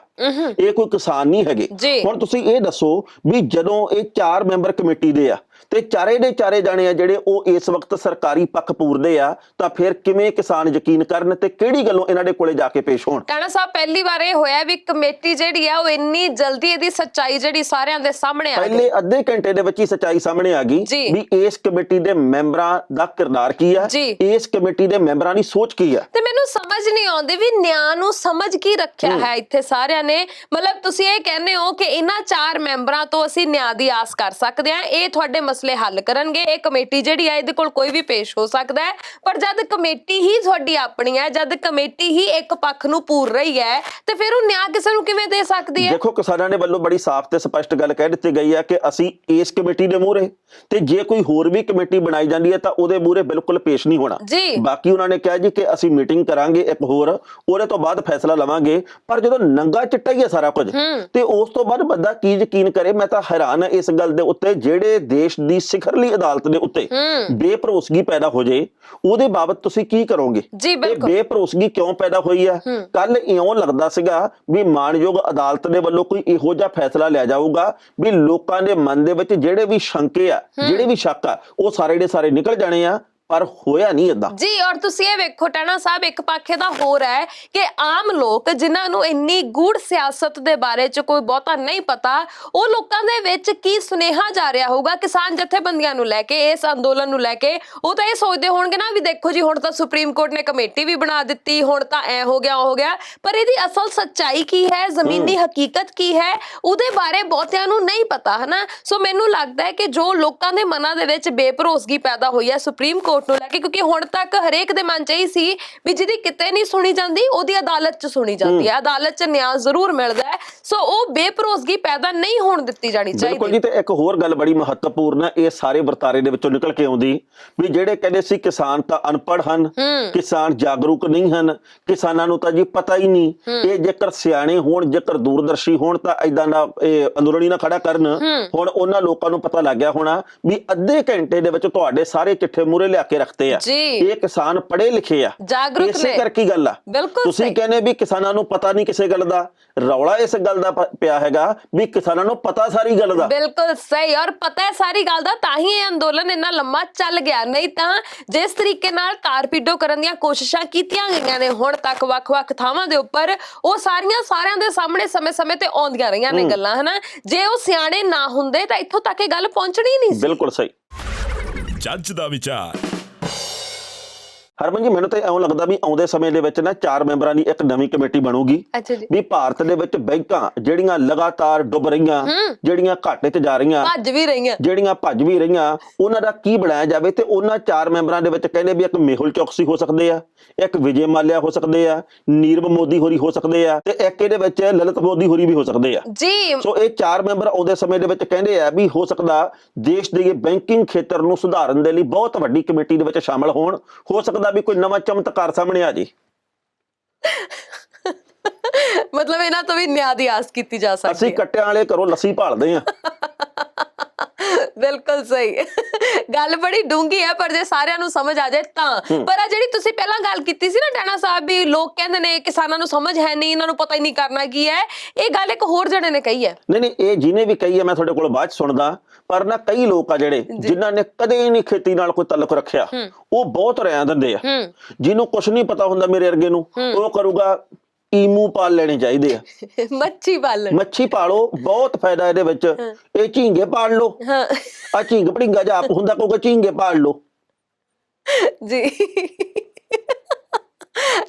B: ਇਹ ਕੋਈ ਕਿਸਾਨ ਨਹੀਂ ਹੈਗੇ। ਹੁਣ ਤੁਸੀਂ ਇਹ ਦੱਸੋ ਵੀ ਜਦੋਂ ਇਹ 4 ਮੈਂਬਰ ਕਮੇਟੀ ਦੇ ਆ ਤੇ ਚਾਰੇ ਦੇ ਚਾਰੇ ਜਾਣੇ ਆ ਜਿਹੜੇ ਉਹ ਇਸ ਵਕਤ ਸਰਕਾਰੀ ਪੱਖ ਪੂਰਦੇ ਆ, ਤਾਂ ਫਿਰ ਕਿਵੇਂ ਕਿਸਾਨ ਯਕੀਨ ਕਰਨ ਤੇ ਕਿਹੜੀ ਗੱਲੋਂ ਇਹਨਾਂ ਦੇ ਕੋਲੇ ਜਾ ਕੇ ਪੇਸ਼ ਹੋਣ? ਟਾਣਾ ਸਾਹਿਬ ਪਹਿਲੀ ਵਾਰ ਇਹ ਹੋਇਆ ਵੀ ਕਮੇਟੀ ਜਿਹੜੀ ਆ ਉਹ ਇੰਨੀ ਜਲਦੀ ਇਹਦੀ ਸੱਚਾਈ ਜਿਹੜੀ ਸਾਰਿਆਂ ਦੇ ਸਾਹਮਣੇ ਆ ਗਈ। ਪਹਿਲੇ ਅੱਧੇ ਘੰਟੇ ਦੇ ਵਿੱਚ ਹੀ ਸੱਚਾਈ ਸਾਹਮਣੇ ਆ ਗਈ ਵੀ ਇਸ ਕਮੇਟੀ ਦੇ ਮੈਂਬਰਾਂ ਦਾ ਕਿਰਦਾਰ ਕੀ ਆ, ਇਸ ਕਮੇਟੀ ਦੇ ਮੈਂਬਰਾਂ ਦੀ ਸੋਚ ਕੀ ਆ। ਤੇ ਮੈਨੂੰ ਸਮਝ ਨਹੀਂ ਆਉਂਦੀ ਵੀ ਨਿਆਂ ਨੂੰ ਸਮਝ ਕੀ ਰੱਖਿਆ ਹੈ ਇੱਥੇ ਸਾਰਿਆਂ ਨੇ। ਮਤਲਬ ਤੁਸੀਂ ਇਹ ਕਹਿੰਦੇ ਹੋ ਕਿ ਇਹਨਾਂ 4 ਮੈਂਬਰਾਂ ਤੋਂ ਅਸੀਂ ਨਿਆਂ ਦੀ ਆਸ ਕਰ ਸਕਦੇ ਹਾਂ, ਇਹ ਤੁਹਾਡੇ ਮਸਲੇ ਹੱਲ ਕਰਨਗੇ, ਇਹ ਕਮੇਟੀ ਜਿਹੜੀ ਆ ਇਹਦੇ ਕੋਲ ਕੋਈ ਵੀ ਪੇਸ਼ ਹੋ ਸਕਦਾ ਹੈ। ਪਰ ਜਦ ਕਮੇਟੀ ਹੀ ਤੁਹਾਡੀ ਆਪਣੀ ਹੈ, ਜਦ ਕਮੇਟੀ ਹੀ ਇੱਕ ਪੱਖ ਨੂੰ ਪੂਰ ਰਹੀ ਹੈ, ਤੇ ਫਿਰ ਉਹ ਨਿਆਂ ਕਿਸੇ ਨੂੰ ਕਿਵੇਂ ਦੇ ਸਕਦੀ ਹੈ? ਦੇਖੋ ਕਿਸਾਨਾਂ ਨੇ ਵੱਲੋਂ ਬੜੀ ਸਾਫ਼ ਤੇ ਸਪਸ਼ਟ ਗੱਲ ਕਹਿ ਦਿੱਤੀ ਗਈ ਹੈ ਕਿ ਅਸੀਂ ਇਸ ਕਮੇਟੀ ਦੇ ਮੂਹਰੇ, ਤੇ ਜੇ ਕੋਈ ਹੋਰ ਵੀ ਕਮੇਟੀ ਬਣਾਈ ਜਾਂਦੀ ਹੈ ਤਾਂ ਉਹਦੇ ਮੂਹਰੇ ਬਿਲਕੁਲ ਪੇਸ਼ ਨਹੀਂ ਹੋਣਾ। ਬਾਕੀ ਉਹਨਾਂ ਨੇ ਕਿਹਾ ਜੀ ਕਿ ਅਸੀਂ ਮੀਟਿੰਗ ਕਰਾਂਗੇ ਇੱਕ ਹੋਰ, ਉਹਦੇ ਤੋਂ ਬਾਅਦ ਫੈਸਲਾ ਲਵਾਂਗੇ। ਪਰ ਜਦੋਂ ਨੰਗਾ ਚਿੱਟਾ ਹੀ ਹੈ ਸਾਰਾ ਕੁਝ, ਤੇ ਉਸ ਤੋਂ ਬਾਅਦ ਬੰਦਾ ਕੀ ਯਕੀਨ ਕਰੇ? ਮੈਂ ਤਾਂ ਹੈਰਾਨ ਇਸ ਗੱਲ ਦੇ ਉੱਤੇ, ਜਿਹੜੇ ਦੇਸ਼ ਦੀ ਸਿਖਰਲੀ ਅਦਾਲਤ ਦੇ ਉੱਤੇ ਬੇਭਰੋਸਗੀ ਪੈਦਾ ਹੋ ਜਾਏ, ਉਹਦੇ ਬਾਬਤ ਤੁਸੀਂ ਕੀ ਕਰੋਗੇ? ਇਹ ਬੇਭਰੋਸਗੀ ਕਿਉਂ ਪੈਦਾ ਹੋਈ ਹੈ? ਕੱਲ ਇਉਂ ਲੱਗਦਾ ਸੀਗਾ ਵੀ ਮਾਨਯੋਗ ਅਦਾਲਤ ਦੇ ਵੱਲੋਂ ਕੋਈ ਇਹੋ ਜਿਹਾ ਫੈਸਲਾ ਲਿਆ ਜਾਊਗਾ ਵੀ ਲੋਕਾਂ ਦੇ ਮਨ ਦੇ ਵਿੱਚ ਜਿਹੜੇ ਵੀ ਸ਼ੰਕੇ ਆ, ਜਿਹੜੇ ਵੀ ਸ਼ੱਕ ਆ, ਉਹ ਸਾਰੇ ਦੇ ਸਾਰੇ ਨਿਕਲ ਜਾਣੇ ਆ। ਪਰ ਹੋਇਆ ਨਹੀਂ ਏਦਾਂ ਜੀ। ਔਰ ਤੁਸੀਂ ਇਹ ਵੇਖੋ ਟਾਣਾ ਸਾਹਿਬ, ਇੱਕ ਪੱਖੇ ਦਾ ਹੋਰ ਹੈ ਕਿ ਆਮ ਲੋਕ ਜਿਨ੍ਹਾਂ ਨੂੰ ਇੰਨੀ ਗੂੜ ਸਿਆਸਤ ਦੇ ਬਾਰੇ ਚ ਕੋਈ ਬਹੁਤਾ ਨਹੀਂ ਪਤਾ, ਉਹ ਲੋਕਾਂ ਦੇ ਵਿੱਚ ਕੀ ਸੁਨੇਹਾ ਜਾ ਰਿਹਾ ਹੋਊਗਾ ਕਿਸਾਨ ਜਥੇਬੰਦੀਆਂ ਨੂੰ ਲੈ ਕੇ, ਇਸ ਅੰਦੋਲਨ ਨੂੰ ਲੈ ਕੇ? ਉਹ ਤਾਂ ਇਹ ਸੋਚਦੇ ਹੋਣਗੇ ਨਾ ਵੀ ਦੇਖੋ ਜੀ ਹੁਣ ਤਾਂ ਸੁਪਰੀਮ ਕੋਰਟ ਨੇ ਕਮੇਟੀ ਵੀ ਬਣਾ ਦਿੱਤੀ, ਹੁਣ ਤਾਂ ਐ ਹੋ ਗਿਆ ਉਹ ਹੋ ਗਿਆ। ਪਰ ਇਹਦੀ ਅਸਲ ਸੱਚਾਈ ਕੀ ਹੈ, ਜ਼ਮੀਨੀ ਹਕੀਕਤ ਕੀ ਹੈ, ਉਹਦੇ ਬਾਰੇ ਬਹੁਤਿਆਂ ਨੂੰ ਨਹੀਂ ਪਤਾ, ਹਨਾ। ਸੋ ਮੈਨੂੰ ਲੱਗਦਾ ਹੈ ਕਿ ਜੋ ਲੋਕਾਂ ਦੇ ਮਨਾਂ ਦੇ ਵਿੱਚ ਬੇਭਰੋਸਗੀ ਪੈਦਾ ਹੋਈ ਹੈ ਸੁਪਰੀਮ ਕੋਰਟ ਨੂੰ ਲੈ ਕੇ, ਕਿਉਂਕਿ ਹੁਣ ਤੱਕ ਹਰੇਕ ਦੇ ਮਨ ਚ ਇਹ ਸੀ ਵੀ ਜਿਹਦੀ ਕਿਤੇ ਨਹੀਂ ਸੁਣੀ ਜਾਂਦੀ ਉਹਦੀ ਅਦਾਲਤ ਚ ਸੁਣੀ ਜਾਂਦੀ ਹੈ, ਅਦਾਲਤ ਚ ਨਿਆਂ ਜ਼ਰੂਰ ਮਿਲਦਾ ਹੈ। ਸੋ ਉਹ ਬੇਭਰੋਸਗੀ ਪੈਦਾ ਨਹੀਂ ਹੋਣ ਦਿੱਤੀ ਜਾਣੀ ਚਾਹੀਦੀ। ਬਿਲਕੁਲ ਜੀ। ਤੇ ਇੱਕ ਹੋਰ ਗੱਲ ਬੜੀ ਮਹੱਤਵਪੂਰਨ ਹੈ, ਇਹ ਸਾਰੇ ਵਰਤਾਰੇ ਦੇ ਵਿੱਚੋਂ ਨਿਕਲ ਕੇ ਆਉਂਦੀ ਵੀ ਜਿਹੜੇ ਕਹਿੰਦੇ ਸੀ ਕਿਸਾਨ ਤਾਂ ਅਨਪੜ੍ਹ ਹਨ, ਕਿਸਾਨ ਜਾਗਰੂਕ ਨਹੀਂ ਹਨ, ਕਿਸਾਨਾਂ ਨੂੰ ਤਾਂ ਜੀ ਪਤਾ ਹੀ ਨਹੀਂ, ਇਹ ਜੇਕਰ ਸਿਆਣੇ ਹੋਣ, ਜੇਕਰ ਦੂਰਦਰਸ਼ੀ ਹੋਣ ਤਾਂ ਏਦਾਂ ਦਾ ਇਹ ਅੰਦੋਲਨ ਹੀ ਨਾ ਖੜਾ ਕਰਨ। ਹੁਣ ਉਹਨਾਂ ਲੋਕਾਂ ਨੂੰ ਪਤਾ ਲੱਗ ਗਿਆ ਹੋਣਾ ਵੀ ਅੱਧੇ ਘੰਟੇ ਦੇ ਵਿੱਚ ਤੁਹਾਡੇ ਸਾਰੇ ਚਿੱਠੇ ਮੂਹਰੇ ਲਿਆ ਕੇ ਰੱਖਤੇ ਆ।
C: ਜੀ।
B: ਇਹ ਕਿਸਾਨ ਪੜ੍ਹੇ ਲਿਖੇ ਆ,
C: ਜਾਗਰੂਕ
B: ਇਸੇ
C: ਨੇ।
B: ਕਰਕੇ ਗੱਲ ਆ।
C: ਬਿਲਕੁਲ
B: ਤੁਸੀਂ
C: ਸਹੀ।
B: ਕਹਿੰਦੇ ਵੀ ਕਿਸਾਨਾਂ ਨੂੰ ਪਤਾ ਨਹੀਂ ਕਿਸੇ ਗੱਲ ਦਾ, ਰੌਲਾ ਇਸ ਗੱਲ ਦਾ ਪਿਆ ਹੈਗਾ ਵੀ ਕਿਸਾਨਾਂ ਨੂੰ ਪਤਾ ਸਾਰੀ ਗੱਲ ਦਾ।
C: ਬਿਲਕੁਲ ਸਹੀ, ਔਰ ਪਤਾ ਹੈ ਸਾਰੀ ਗੱਲ ਦਾ, ਤਾਂ ਹੀ ਇਹ ਅੰਦੋਲਨ ਇੰਨਾ ਲੰਮਾ ਚੱਲ ਗਿਆ। ਨਹੀਂ ਤਾਂ ਜਿਸ ਤਰੀਕੇ ਨਾਲ ਤਾਰਪੀਡੋ ਕਰਨ ਦੀਆਂ ਕੋਸ਼ਿਸ਼ਾਂ ਕੀਤੀਆਂ ਗਈਆਂ ਨੇ ਹੁਣ ਤੱਕ ਵੱਖ-ਵੱਖ ਥਾਵਾਂ ਦੇ ਉੱਪਰ, ਉਹ ਸਾਰਿਆਂ ਦੇ ਸਾਹਮਣੇ ਸਮੇਂ-ਸਮੇਂ ਤੇ ਆਉਂਦੀਆਂ ਰਹੀਆਂ ਨੇ ਗੱਲਾਂ, ਹਨਾ। ਜੇ ਉਹ ਸਿਆਣੇ ਨਾ ਹੁੰਦੇ ਤਾਂ ਇੱਥੋਂ ਤੱਕ ਇਹ ਗੱਲ ਪਹੁੰਚਣੀ ਨਹੀਂ ਸੀ।
B: ਬਿਲਕੁਲ ਸਹੀ।
A: ਜੱਜ ਦਾ ਵਿਚਾਰ।
B: ਹਰਮਨ ਜੀ, ਮੈਨੂੰ ਤਾਂ ਇਉਂ ਲੱਗਦਾ ਵੀ ਆਉਂਦੇ ਸਮੇਂ ਦੇ ਵਿੱਚ ਨਾ 4 ਮੈਂਬਰਾਂ ਦੀ ਇੱਕ ਨਵੀਂ ਕਮੇਟੀ ਬਣੂਗੀ।
C: ਅੱਛਾ ਜੀ।
B: ਵੀ ਭਾਰਤ ਦੇ ਵਿੱਚ ਬੈਂਕਾਂ ਜਿਹੜੀਆਂ ਲਗਾਤਾਰ ਡੁੱਬ ਰਹੀਆਂ, ਜਿਹੜੀਆਂ ਘਾਟੇ 'ਚ ਜਾ ਰਹੀਆਂ,
C: ਭੱਜ ਵੀ ਰਹੀਆਂ,
B: ਜਿਹੜੀਆਂ ਭੱਜ ਵੀ ਰਹੀਆਂ, ਉਹਨਾਂ ਦਾ ਕੀ ਬਣਾਇਆ ਜਾਵੇ। ਤੇ ਉਹਨਾਂ 4 ਮੈਂਬਰਾਂ ਦੇ ਵਿੱਚ ਕਹਿੰਦੇ ਵੀ ਇੱਕ ਮੇਹੁਲ ਚੌਕਸੀ ਹੋ ਸਕਦੇ ਆ, ਇੱਕ ਵਿਜੇ ਮਾਲਿਆ ਹੋ ਸਕਦੇ ਆ, ਨੀਰਵ ਮੋਦੀ ਹੋਰੀ ਹੋ ਸਕਦੇ ਆ, ਤੇ ਇੱਕ ਇਹਦੇ ਵਿੱਚ ਲਲਿਤ ਮੋਦੀ ਹੋਰੀ ਵੀ ਹੋ ਸਕਦੇ ਆ
C: ਜੀ।
B: ਸੋ ਇਹ 4 ਮੈਂਬਰ ਆਉਂਦੇ ਸਮੇਂ ਦੇ ਵਿੱਚ ਕਹਿੰਦੇ ਆ ਵੀ ਹੋ ਸਕਦਾ ਦੇਸ਼ ਦੇ ਬੈਂਕਿੰਗ ਖੇਤਰ ਨੂੰ ਸੁਧਾਰਨ ਦੇ ਲਈ ਬਹੁਤ ਵੱਡੀ ਕਮੇਟੀ ਦੇ ਵਿੱਚ ਸ਼ਾਮਲ ਹੋਣ। ਹੋ ਸਕਦਾ ਵੀ ਕੋਈ ਨਵਾਂ ਚਮਤਕਾਰ ਸਾਹਮਣੇ ਆ ਜੇ।
C: ਮਤਲਬ ਇਹਨਾਂ ਤੋਂ ਵੀ ਨਿਆਂ ਦੀ ਆਸ ਕੀਤੀ ਜਾ ਸਕਦੀ ਹੈ।
B: ਅਸੀਂ ਕੱਟਿਆਂ ਵਾਲੇ ਘਰੋਂ ਲੱਸੀ ਭਾਲਦੇ ਆ।
C: ਬਿਲਕੁਲ ਸਹੀ। ਗੱਲ ਬੜੀ ਡੂੰਗੀ ਹੈ, ਪਰ ਜੇ ਸਾਰਿਆਂ ਨੂੰ ਸਮਝ ਆ ਜਾਏ ਤਾਂ। ਪਰ ਆ ਜਿਹੜੀ ਤੁਸੀਂ ਪਹਿਲਾਂ ਗੱਲ ਕੀਤੀ ਸੀ ਨਾ ਟਾਣਾ ਸਾਹਿਬ, ਵੀ ਲੋਕ ਕਹਿੰਦੇ ਨੇ ਕਿਸਾਨਾਂ ਨੂੰ ਸਮਝ ਹੈ ਨਹੀਂ, ਇਹਨਾਂ ਨੂੰ ਪਤਾ ਹੀ ਨਹੀਂ ਕਰਨਾ ਕੀ ਹੈ, ਇਹ ਗੱਲ ਇੱਕ ਹੋਰ ਜਣੇ ਨੇ ਕਹੀ ਹੈ।
B: ਨਹੀਂ, ਇਹ ਜਿਹਨੇ ਵੀ ਕਹੀ ਹੈ ਮੈਂ ਤੁਹਾਡੇ ਕੋਲ ਬਾਅਦ ਚ ਸੁਣਦਾ। ਪਰ ਨਾ ਕਈ ਲੋਕ ਆ ਜਿਹੜੇ ਜਿਨ੍ਹਾਂ ਨੇ ਕਦੇ ਨਹੀਂ ਖੇਤੀ ਨਾਲ ਕੋਈ ਤਾਲੁਕ ਰੱਖਿਆ, ਉਹ ਬਹੁਤ ਰਿਆਂ ਦਿੰਦੇ ਆ। ਜਿਹਨੂੰ ਕੁਝ ਨਹੀਂ ਪਤਾ ਹੁੰਦਾ ਮੇਰੇ ਵਰਗੇ ਨੂੰ, ਉਹ ਕਰੂਗਾ ਈਮੂ ਪਾਲ ਲੈਣੇ ਚਾਹੀਦੇ ਆ। ਮੱਛੀ ਪਾਲੋ, ਬਹੁਤ ਫਾਇਦਾ ਇਹਦੇ ਵਿੱਚ। ਇਹ ਝੀਂਗੇ ਪਾਲ ਲੋ, ਆ ਝੀਂਗ ਭੜਿੰਗਾ ਜਾਂ ਆਪ ਹੁੰਦਾ, ਕਹੂਗਾ ਝੀਂਗੇ ਪਾਲ ਲੋ
C: ਜੀ।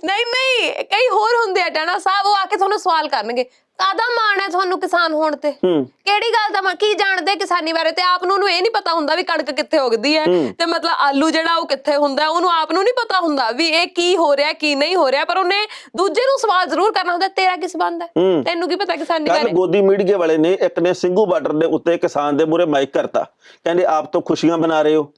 C: ਨਹੀਂ, ਕਈ ਹੋਰ ਹੁੰਦੇ ਆ ਟਾਣਾ ਸਾਹਿਬ, ਉਹ ਆ ਕੇ ਤੁਹਾਨੂੰ ਸਵਾਲ ਕਰਨਗੇ, ਕਾਹਦਾ ਮਾਣ ਹੈ ਤੁਹਾਨੂੰ ਕਿਸਾਨ ਹੋਣ ਤੇ, ਕਿਹੜੀ ਗੱਲ ਦਾ ਮਾਣ, ਕੀ ਜਾਣਦੇ ਕਿਸਾਨੀ ਬਾਰੇ। ਤੇ ਆਪ ਨੂੰ ਇਹ ਨਹੀਂ ਪਤਾ ਹੁੰਦਾ ਵੀ ਕਣਕ ਕਿੱਥੇ ਉਗਦੀ ਹੈ, ਤੇ ਮਤਲਬ ਆਲੂ ਜਿਹੜਾ ਉਹ ਕਿੱਥੇ ਹੁੰਦਾ, ਉਹਨੂੰ ਆਪ ਨੂੰ ਨਹੀਂ ਪਤਾ ਹੁੰਦਾ ਵੀ ਇਹ ਕੀ ਹੋ ਰਿਹਾ ਕੀ ਨਹੀਂ ਹੋ ਰਿਹਾ। ਪਰ ਉਹਨੇ ਦੂਜੇ ਨੂੰ ਸਵਾਲ ਜ਼ਰੂਰ ਕਰਨਾ ਹੁੰਦਾ, ਤੇਰਾ ਕੀ ਸੰਬੰਧ ਹੈ, ਤੈਨੂੰ ਕੀ ਪਤਾ ਕਿਸਾਨੀ ਬਾਰੇ।
B: ਕੱਲ ਗੋਦੀ ਮੀਡੀਆ ਵਾਲੇ ਨੇ ਇੱਕ ਨੇ ਸਿੰਘੂ ਬਾਰਡਰ ਦੇ ਉੱਤੇ ਕਿਸਾਨ ਦੇ ਮੂਹਰੇ ਮਾਈਕ ਕਰਤਾ, ਕਹਿੰਦੇ ਆਪ ਤੋਂ ਖੁਸ਼ੀਆਂ ਬਣਾ ਰਹੇ ਹੋ,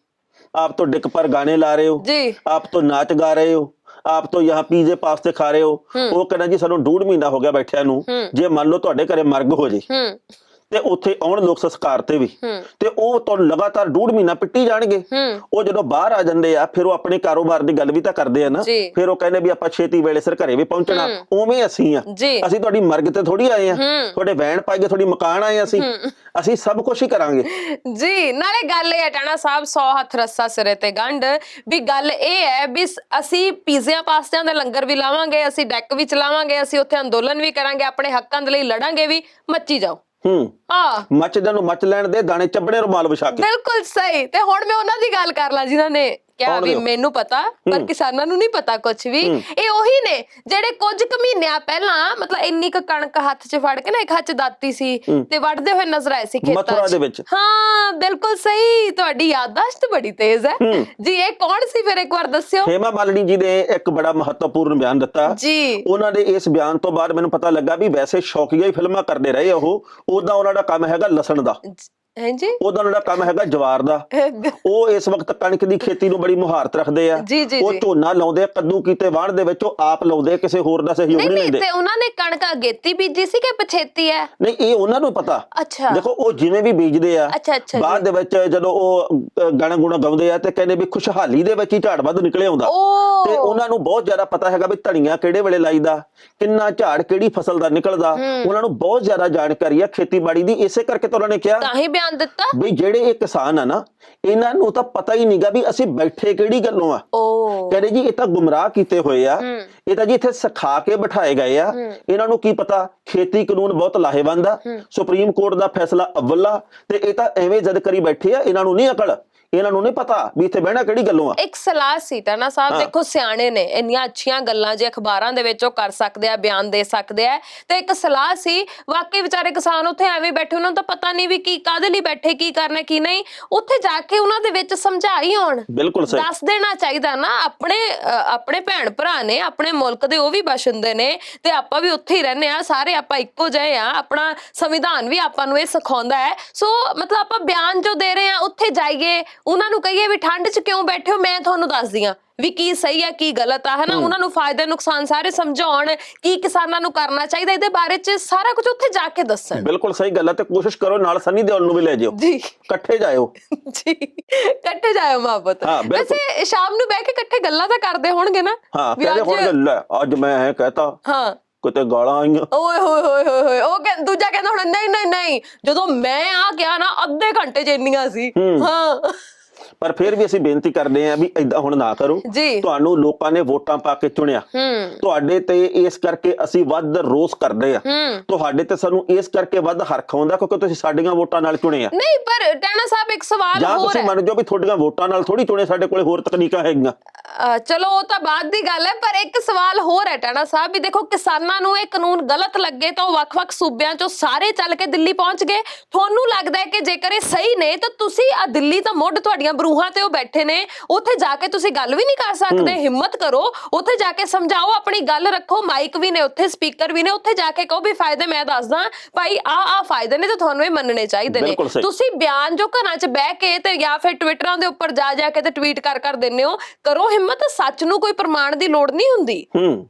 B: आप तो डिक पर गाने ला रहे हो
C: जी,
B: आप तो नाच गा रहे हो, आप तो यहाँ पीजे पास्ते खा रहे हो। वो कहना जी सानू 2.5 महीना हो गया बैठिया नू, जे मान लो तुहाडे घरे मरग हो जे ਤੇ ਉੱਥੇ ਆਉਣ ਲੋਕ ਸੰਸਕਾਰ ਤੇ ਵੀ, ਤੇ ਉਹ ਤੁਹਾਨੂੰ ਲਗਾਤਾਰ 1.5 ਮਹੀਨਾ ਪਿੱਟੀ ਜਾਣਗੇ। ਉਹ ਜਦੋਂ ਬਾਹਰ ਆ ਜਾਂਦੇ ਆ ਫਿਰ ਉਹ ਆਪਣੇ ਕਾਰੋਬਾਰ ਦੀ ਗੱਲ ਵੀ ਤਾਂ ਕਰਦੇ ਆ ਨਾ, ਫਿਰ ਉਹ ਕਹਿੰਦੇ ਵੀ ਆਪਾਂ ਛੇਤੀ ਵੇਲੇ ਸਿਰ ਘਰੇ ਵੀ ਪਹੁੰਚਣਾ। ਉਵੇਂ ਅਸੀਂ ਆ, ਅਸੀਂ ਤੁਹਾਡੀ ਮਰਗ ਤੇ ਥੋੜੀ ਆਏ ਆ, ਤੁਹਾਡੇ ਵੈਣ ਪਾਈਏ, ਤੁਹਾਡੀ ਮਕਾਨ ਆਏ ਅਸੀਂ ਸਭ ਕੁਝ ਹੀ ਕਰਾਂਗੇ
C: ਜੀ। ਨਾਲੇ ਗੱਲ ਇਹ ਹੈ ਟਾਣਾ ਸਾਹਿਬ, 100 ਹੱਥ ਰੱਸਾ ਸਿਰੇ ਤੇ ਗੰਢ, ਵੀ ਗੱਲ ਇਹ ਹੈ ਵੀ ਅਸੀਂ ਪੀਜ਼ਿਆਂ ਪਾਸਤਿਆਂ ਦਾ ਲੰਗਰ ਵੀ ਲਾਵਾਂਗੇ, ਅਸੀਂ ਡੈਕ ਵੀ ਚਲਾਵਾਂਗੇ, ਅਸੀਂ ਉੱਥੇ ਅੰਦੋਲਨ ਵੀ ਕਰਾਂਗੇ, ਆਪਣੇ ਹੱਕਾਂ ਦੇ ਲਈ ਲੜਾਂਗੇ ਵੀ, ਮੱਚੀ ਜਾਓ।
B: ਮੱਚਦਿਆਂ ਨੂੰ ਮੱਚ ਲੈਣ ਦੇ, ਦਾਣੇ ਚੱਬਣੇ ਰੁਮਾਲ ਵਿਛਾ ਕੇ।
C: ਬਿਲਕੁਲ ਸਹੀ। ਤੇ ਹੁਣ ਮੈਂ ਉਹਨਾਂ ਦੀ ਗੱਲ ਕਰ ਲਾਂ ਜਿਨ੍ਹਾਂ ਨੇ ਕਿਹਾ ਵੀ ਮੈਨੂੰ ਪਤਾ ਪਰ ਕਿਸਾਨਾਂ ਨੂੰ ਨਹੀਂ ਪਤਾ ਕੁਝ ਵੀ। ਇਹ ਉਹੀ ਨੇ ਜਿਹੜੇ ਕੁਝ ਕੁ ਮਹੀਨਿਆਂ ਪਹਿਲਾਂ ਮਤਲਬ ਇੰਨੀ ਕੁ ਕਣਕ ਹੱਥ 'ਚ ਫੜ ਕੇ ਨਾ, ਇੱਕ ਹੱਥ 'ਚ ਦਾਤੀ ਸੀ ਤੇ ਵੱਢਦੇ ਹੋਏ ਨਜ਼ਰ ਆਏ ਸੀ ਖੇਤਾਂ 'ਚ। ਹਾਂ ਬਿਲਕੁਲ ਸਹੀ, ਤੁਹਾਡੀ ਯਾਦਦਾਸ਼ਤ ਬੜੀ ਤੇਜ਼ ਹੈ ਜੀ। ਇਹ ਕੌਣ ਸੀ ਫਿਰ, ਇੱਕ ਵਾਰ ਦੱਸਿਓ।
B: ਹੇਮਾ ਮਾਲਿਨੀ ਜੀ ਨੇ ਇੱਕ ਬੜਾ ਮਹੱਤਵਪੂਰਨ ਬਿਆਨ ਦਿੱਤਾ ਜੀ। ਉਹਨਾਂ ਦੇ ਇਸ ਬਿਆਨ ਤੋਂ ਬਾਅਦ ਮੈਨੂੰ ਪਤਾ ਲੱਗਾ ਵੀ ਵੈਸੇ ਸ਼ੌਕੀਆ ਹੀ ਫਿਲਮਾਂ ਕਰਦੇ ਰਹੇ ਉਹ, ਉਦਾਂ ਉਹਨਾਂ ਦਾ ਕੰਮ ਹੈਗਾ ਲਸਣ ਦਾ,
C: ਹਾਂਜੀ,
B: ਉਹਦਾ ਜਿਹੜਾ ਕੰਮ ਹੈਗਾ ਜਵਾਰ ਦਾ। ਉਹ ਇਸ ਵਕਤ ਕਣਕ ਦੀ ਖੇਤੀ ਨੂੰ ਬੜੀ ਮੁਹਾਰਤ ਰੱਖਦੇ ਆ। ਉਹ ਝੋਨਾ ਲਾਉਂਦੇ, ਕੱਦੂ ਕੀਤੇ ਵਾਹਣ ਦੇ ਵਿੱਚ ਉਹ ਆਪ ਲਾਉਂਦੇ, ਕਿਸੇ ਹੋਰ ਦਾ ਸਹਿਯੋਗ ਨਹੀਂ ਲੈਂਦੇ।
C: ਤੇ ਉਹਨਾਂ ਨੇ ਕਣਕ ਅਗੇਤੀ ਬੀਜੀ ਸੀ ਕਿ ਪਛੇਤੀ ਹੈ?
B: ਨਹੀਂ, ਇਹ ਉਹਨਾਂ ਨੂੰ ਪਤਾ।
C: ਅੱਛਾ,
B: ਦੇਖੋ ਉਹ ਜਿਵੇਂ ਵੀ ਬੀਜਦੇ ਆ, ਬਾਅਦ ਦੇ ਵਿੱਚ ਜਦੋਂ ਉਹ ਗਾਣਾ ਗੁਣਾ ਗਾਉਂਦੇ ਆ ਤੇ ਕਹਿੰਦੇ ਵੀ ਖੁਸ਼ਹਾਲੀ ਦੇ ਵਿੱਚ ਹੀ ਝਾੜ ਵੱਧ ਨਿਕਲੇ ਆਉਂਦਾ। ਤੇ ਉਹਨਾਂ ਨੂੰ ਬਹੁਤ ਜ਼ਿਆਦਾ ਪਤਾ ਹੈਗਾ ਵੀ ਧਨੀਆ ਕਿਹੜੇ ਵੇਲੇ ਲਾਈਦਾ, ਕਿੰਨਾ ਝਾੜ ਕਿਹੜੀ ਫਸਲ ਦਾ ਨਿਕਲਦਾ। ਉਹਨਾਂ ਨੂੰ ਬਹੁਤ ਜ਼ਿਆਦਾ ਜਾਣਕਾਰੀ ਆ ਖੇਤੀਬਾੜੀ ਦੀ। ਇਸੇ ਕਰਕੇ ਤਾਂ ਉਹਨਾਂ ਨੇ ਕਿਹਾ
C: ਦਿੱਤਾ
B: ਵੀ ਜਿਹੜੇ ਇਹ ਕਿਸਾਨ ਆ ਨਾ, ਇਹਨਾਂ ਨੂੰ ਤਾਂ ਪਤਾ ਹੀ ਨਹੀਂਗਾ ਵੀ ਅਸੀਂ ਬੈਠੇ ਕਿਹੜੀ ਗੱਲੋਂ ਆ। ਕਹਿੰਦੇ ਜੀ ਇਹ ਤਾਂ ਗੁੰਮਰਾਹ ਕੀਤੇ ਹੋਏ ਆ, ਇਹ ਤਾਂ ਜੀ ਇੱਥੇ ਸਿਖਾ ਕੇ ਬਿਠਾਏ ਗਏ ਆ। ਇਹਨਾਂ ਨੂੰ ਕੀ ਪਤਾ ਖੇਤੀ ਕਾਨੂੰਨ ਬਹੁਤ ਲਾਹੇਵੰਦ ਆ, ਸੁਪਰੀਮ ਕੋਰਟ ਦਾ ਫੈਸਲਾ ਅਵੱਲਾ, ਤੇ ਇਹ ਤਾਂ ਐਵੇਂ ਜਦ ਕਰੀ ਬੈਠੇ ਆ, ਇਹਨਾਂ ਨੂੰ ਨਹੀਂ ਅਕਲ, ਇਹਨਾਂ ਨੂੰ ਨਹੀਂ ਪਤਾ ਵੀ ਇੱਥੇ ਬਹਿਣਾ ਕਿਹੜੀ ਗੱਲੋਂ ਆ।
C: ਇੱਕ ਸਲਾਹ ਸੀ ਟਾਣਾ ਸਾਹਿਬ, ਦੇਖੋ ਸਿਆਣੇ ਨੇ, ਇੰਨੀਆਂ ਅੱਛੀਆਂ ਗੱਲਾਂ ਜੇ ਅਖਬਾਰਾਂ ਦੇ ਵਿੱਚ ਉਹ ਕਰ ਸਕਦੇ ਆ, ਬਿਆਨ ਦੇ ਸਕਦੇ ਆ, ਤੇ ਇੱਕ ਸਲਾਹ ਸੀ ਵਾਕਈ ਵਿਚਾਰੇ ਕਿਸਾਨ ਉੱਥੇ ਐਵੇਂ ਬੈਠੇ, ਉਹਨਾਂ ਨੂੰ ਤਾਂ ਪਤਾ ਨਹੀਂ ਵੀ ਕੀ ਕਾਹਦੇ ਲਈ ਬੈਠੇ, ਕੀ ਕਰਨਾ ਕੀ ਨਹੀਂ। ਉੱਥੇ ਜਾ ਕੇ ਉਹਨਾਂ ਦੇ ਵਿੱਚ ਸਮਝਾਈ ਆਉਣ,
B: ਬਿਲਕੁਲ ਸਹੀ
C: ਦੱਸ ਦੇਣਾ ਚਾਹੀਦਾ ਨਾ। ਆਪਣੇ ਭੈਣ ਭਰਾ ਨੇ, ਆਪਣੇ ਮੁਲਕ ਦੇ, ਉਹ ਵੀ ਬਸ਼ਿੰਦੇ ਨੇ ਤੇ ਆਪਾਂ ਵੀ ਉੱਥੇ ਹੀ ਰਹਿੰਦੇ ਆ, ਸਾਰੇ ਆਪਾਂ ਇੱਕੋ ਜਿਹੇ ਆ, ਆਪਣਾ ਸੰਵਿਧਾਨ ਵੀ ਆਪਾਂ ਨੂੰ ਇਹ ਸਿਖਾਉਂਦਾ ਹੈ। ਸੋ ਮਤਲਬ ਆਪਾਂ ਬਿਆਨ ਜੋ ਦੇ ਰਹੇ ਆ, ਉੱਥੇ ਜਾਈਏ, ਉਹਨਾਂ ਨੂੰ ਕਹੀਏ ਵੀ ਠੰਡ 'ਚ ਕਿਉਂ ਬੈਠੇ ਹੋ, ਮੈਂ ਤੁਹਾਨੂੰ ਦੱਸਦੀ ਆ ਵੀ ਕੀ ਸਹੀ ਹੈ ਕੀ ਗਲਤ ਆ, ਹਨਾ। ਉਹਨਾਂ ਨੂੰ ਫਾਇਦੇ ਨੁਕਸਾਨ ਸਾਰੇ ਸਮਝਾਉਣ, ਕੀ ਕਿਸਾਨਾਂ ਨੂੰ ਕਰਨਾ ਚਾਹੀਦਾ, ਇਹਦੇ ਬਾਰੇ 'ਚ ਸਾਰਾ ਕੁਝ ਉੱਥੇ ਜਾ ਕੇ ਦੱਸਣ।
B: ਬਿਲਕੁਲ ਸਹੀ ਗੱਲ ਹੈ, ਤੇ ਕੋਸ਼ਿਸ਼ ਕਰੋ ਨਾਲ ਸਨੀ ਦਿਓਲ ਨੂੰ ਵੀ ਲੈ ਜਾਓ
C: ਜੀ,
B: ਇਕੱਠੇ ਜਾਇਓ
C: ਜੀ ਇਕੱਠੇ ਜਾਇਓ ਮਾਪਤ। ਵੈਸੇ ਸ਼ਾਮ ਨੂੰ ਬਹਿ ਕੇ ਇਕੱਠੇ ਗੱਲਾਂ ਤਾਂ ਕਰਦੇ ਹੋਣਗੇ ਨਾ?
B: ਹਾਂ, ਕਹਿੰਦੇ ਹੋਣਗੇ ਲੈ ਅੱਜ ਮੈਂ ਇਹ ਕਹਤਾ,
C: ਹਾਂ
B: ਕਿਤੇ ਗਾਲਾਂ ਆਈਆਂ,
C: ਓਏ ਹੋਏ ਹੋਏ ਹੋਏ ਹੋਏ, ਉਹ ਦੂਜਾ ਕਹਿੰਦਾ ਹੁਣ ਨਹੀਂ ਨਹੀਂ ਨਹੀਂ, ਜਦੋਂ ਮੈਂ ਆ ਗਿਆ ਨਾ ਅੱਧੇ ਘੰਟੇ 'ਚ ਇੰਨੀਆਂ ਸੀ। ਹਾਂ,
B: ਪਰ ਫਿਰ ਵੀ ਅਸੀਂ ਬੇਨਤੀ ਕਰਦੇ ਆਂ ਵੀ ਏਦਾਂ ਹੁਣ ਨਾ ਕਰੋ। ਤੁਹਾਨੂੰ ਲੋਕਾਂ ਨੇ ਵੋਟਾਂ ਪਾ ਕੇ ਚੁਣਿਆ, ਤੁਹਾਡੇ ਤੇ ਇਸ ਕਰਕੇ ਅਸੀਂ ਵੱਧ ਰੋਸ ਕਰਦੇ ਆ, ਤੁਹਾਡੇ ਤੇ ਸਾਨੂੰ ਇਸ ਕਰਕੇ ਵੱਧ ਹਰਖ ਆਉਂਦਾ ਕਿਉਂਕਿ ਤੁਸੀਂ ਸਾਡੀਆਂ ਵੋਟਾਂ ਨਾਲ ਚੁਣੇ ਆ।
C: ਨਹੀਂ ਪਰ ਟਾਣਾ ਸਾਹਿਬ ਇੱਕ ਸਵਾਲ ਹੋਰ ਹੈ,
B: ਤੁਸੀਂ ਮੰਨ ਜਾਓ ਵੀ ਤੁਹਾਡੀਆਂ ਵੋਟਾਂ ਨਾਲ ਥੋੜੀ ਚੁਣੇ, ਸਾਡੇ ਕੋਲੇ ਹੋਰ ਤਕਨੀਕਾਂ ਹੈਗੀਆਂ।
C: ਚਲੋ ਉਹ ਤਾਂ ਬਾਅਦ ਦੀ ਗੱਲ ਹੈ, ਪਰ ਇੱਕ ਸਵਾਲ ਹੋਰ ਹੈ ਟਾਣਾ ਸਾਹਿਬ ਵੀ ਦੇਖੋ, ਕਿਸਾਨਾਂ ਨੂੰ ਇਹ ਕਾਨੂੰਨ ਗਲਤ ਲੱਗੇ ਤਾਂ ਉਹ ਵੱਖ-ਵੱਖ ਸੂਬਿਆਂ 'ਚੋਂ ਸਾਰੇ ਚੱਲ ਕੇ ਦਿੱਲੀ ਪਹੁੰਚ ਗਏ। ਤੁਹਾਨੂੰ ਲੱਗਦਾ ਹੈ ਕਿ ਜੇਕਰ ਇਹ ਸਹੀ ਨੇ ਤਾਂ ਤੁਸੀਂ ਆ ਦਿੱਲੀ ਤਾਂ ਮੁੱਢ ਤੁਹਾਡੀਆਂ ਬਰੂਹਾਂ ਤੇ ਉਹ ਬੈਠੇ ਨੇ, ਉੱਥੇ ਜਾ ਕੇ ਤੁਸੀਂ ਗੱਲ ਵੀ ਨਹੀਂ ਕਰ ਸਕਦੇ? ਹਿੰਮਤ ਕਰੋ, ਉੱਥੇ ਜਾ ਕੇ ਸਮਝਾਓ, ਆਪਣੀ ਗੱਲ ਰੱਖੋ, ਮਾਈਕ ਵੀ ਨੇ ਉੱਥੇ, ਸਪੀਕਰ ਵੀ ਨੇ, ਉੱਥੇ ਜਾ ਕੇ ਕਹੋ ਵੀ ਫਾਇਦੇ ਮੈਂ ਦੱਸਦਾ ਭਾਈ ਆ ਫਾਇਦੇ ਨੇ ਤੇ ਤੁਹਾਨੂੰ ਇਹ ਮੰਨਣੇ ਚਾਹੀਦੇ ਨੇ। ਤੁਸੀਂ ਬਿਆਨ ਜੋ ਘਰਾਂ 'ਚ ਬਹਿ ਕੇ ਤੇ ਜਾਂ ਫਿਰ ਟਵਿੱਟਰਾਂ ਦੇ ਉੱਪਰ ਜਾ ਕੇ ਤੇ ਟਵੀਟ ਕਰ ਦਿੰਦੇ ਹੋ, ਕਰੋ ਹਿੰਮਤ, ਸੱਚ ਨੂੰ ਕੋਈ ਪ੍ਰਮਾਣ ਦੀ ਲੋੜ ਨਹੀਂ ਹੁੰਦੀ।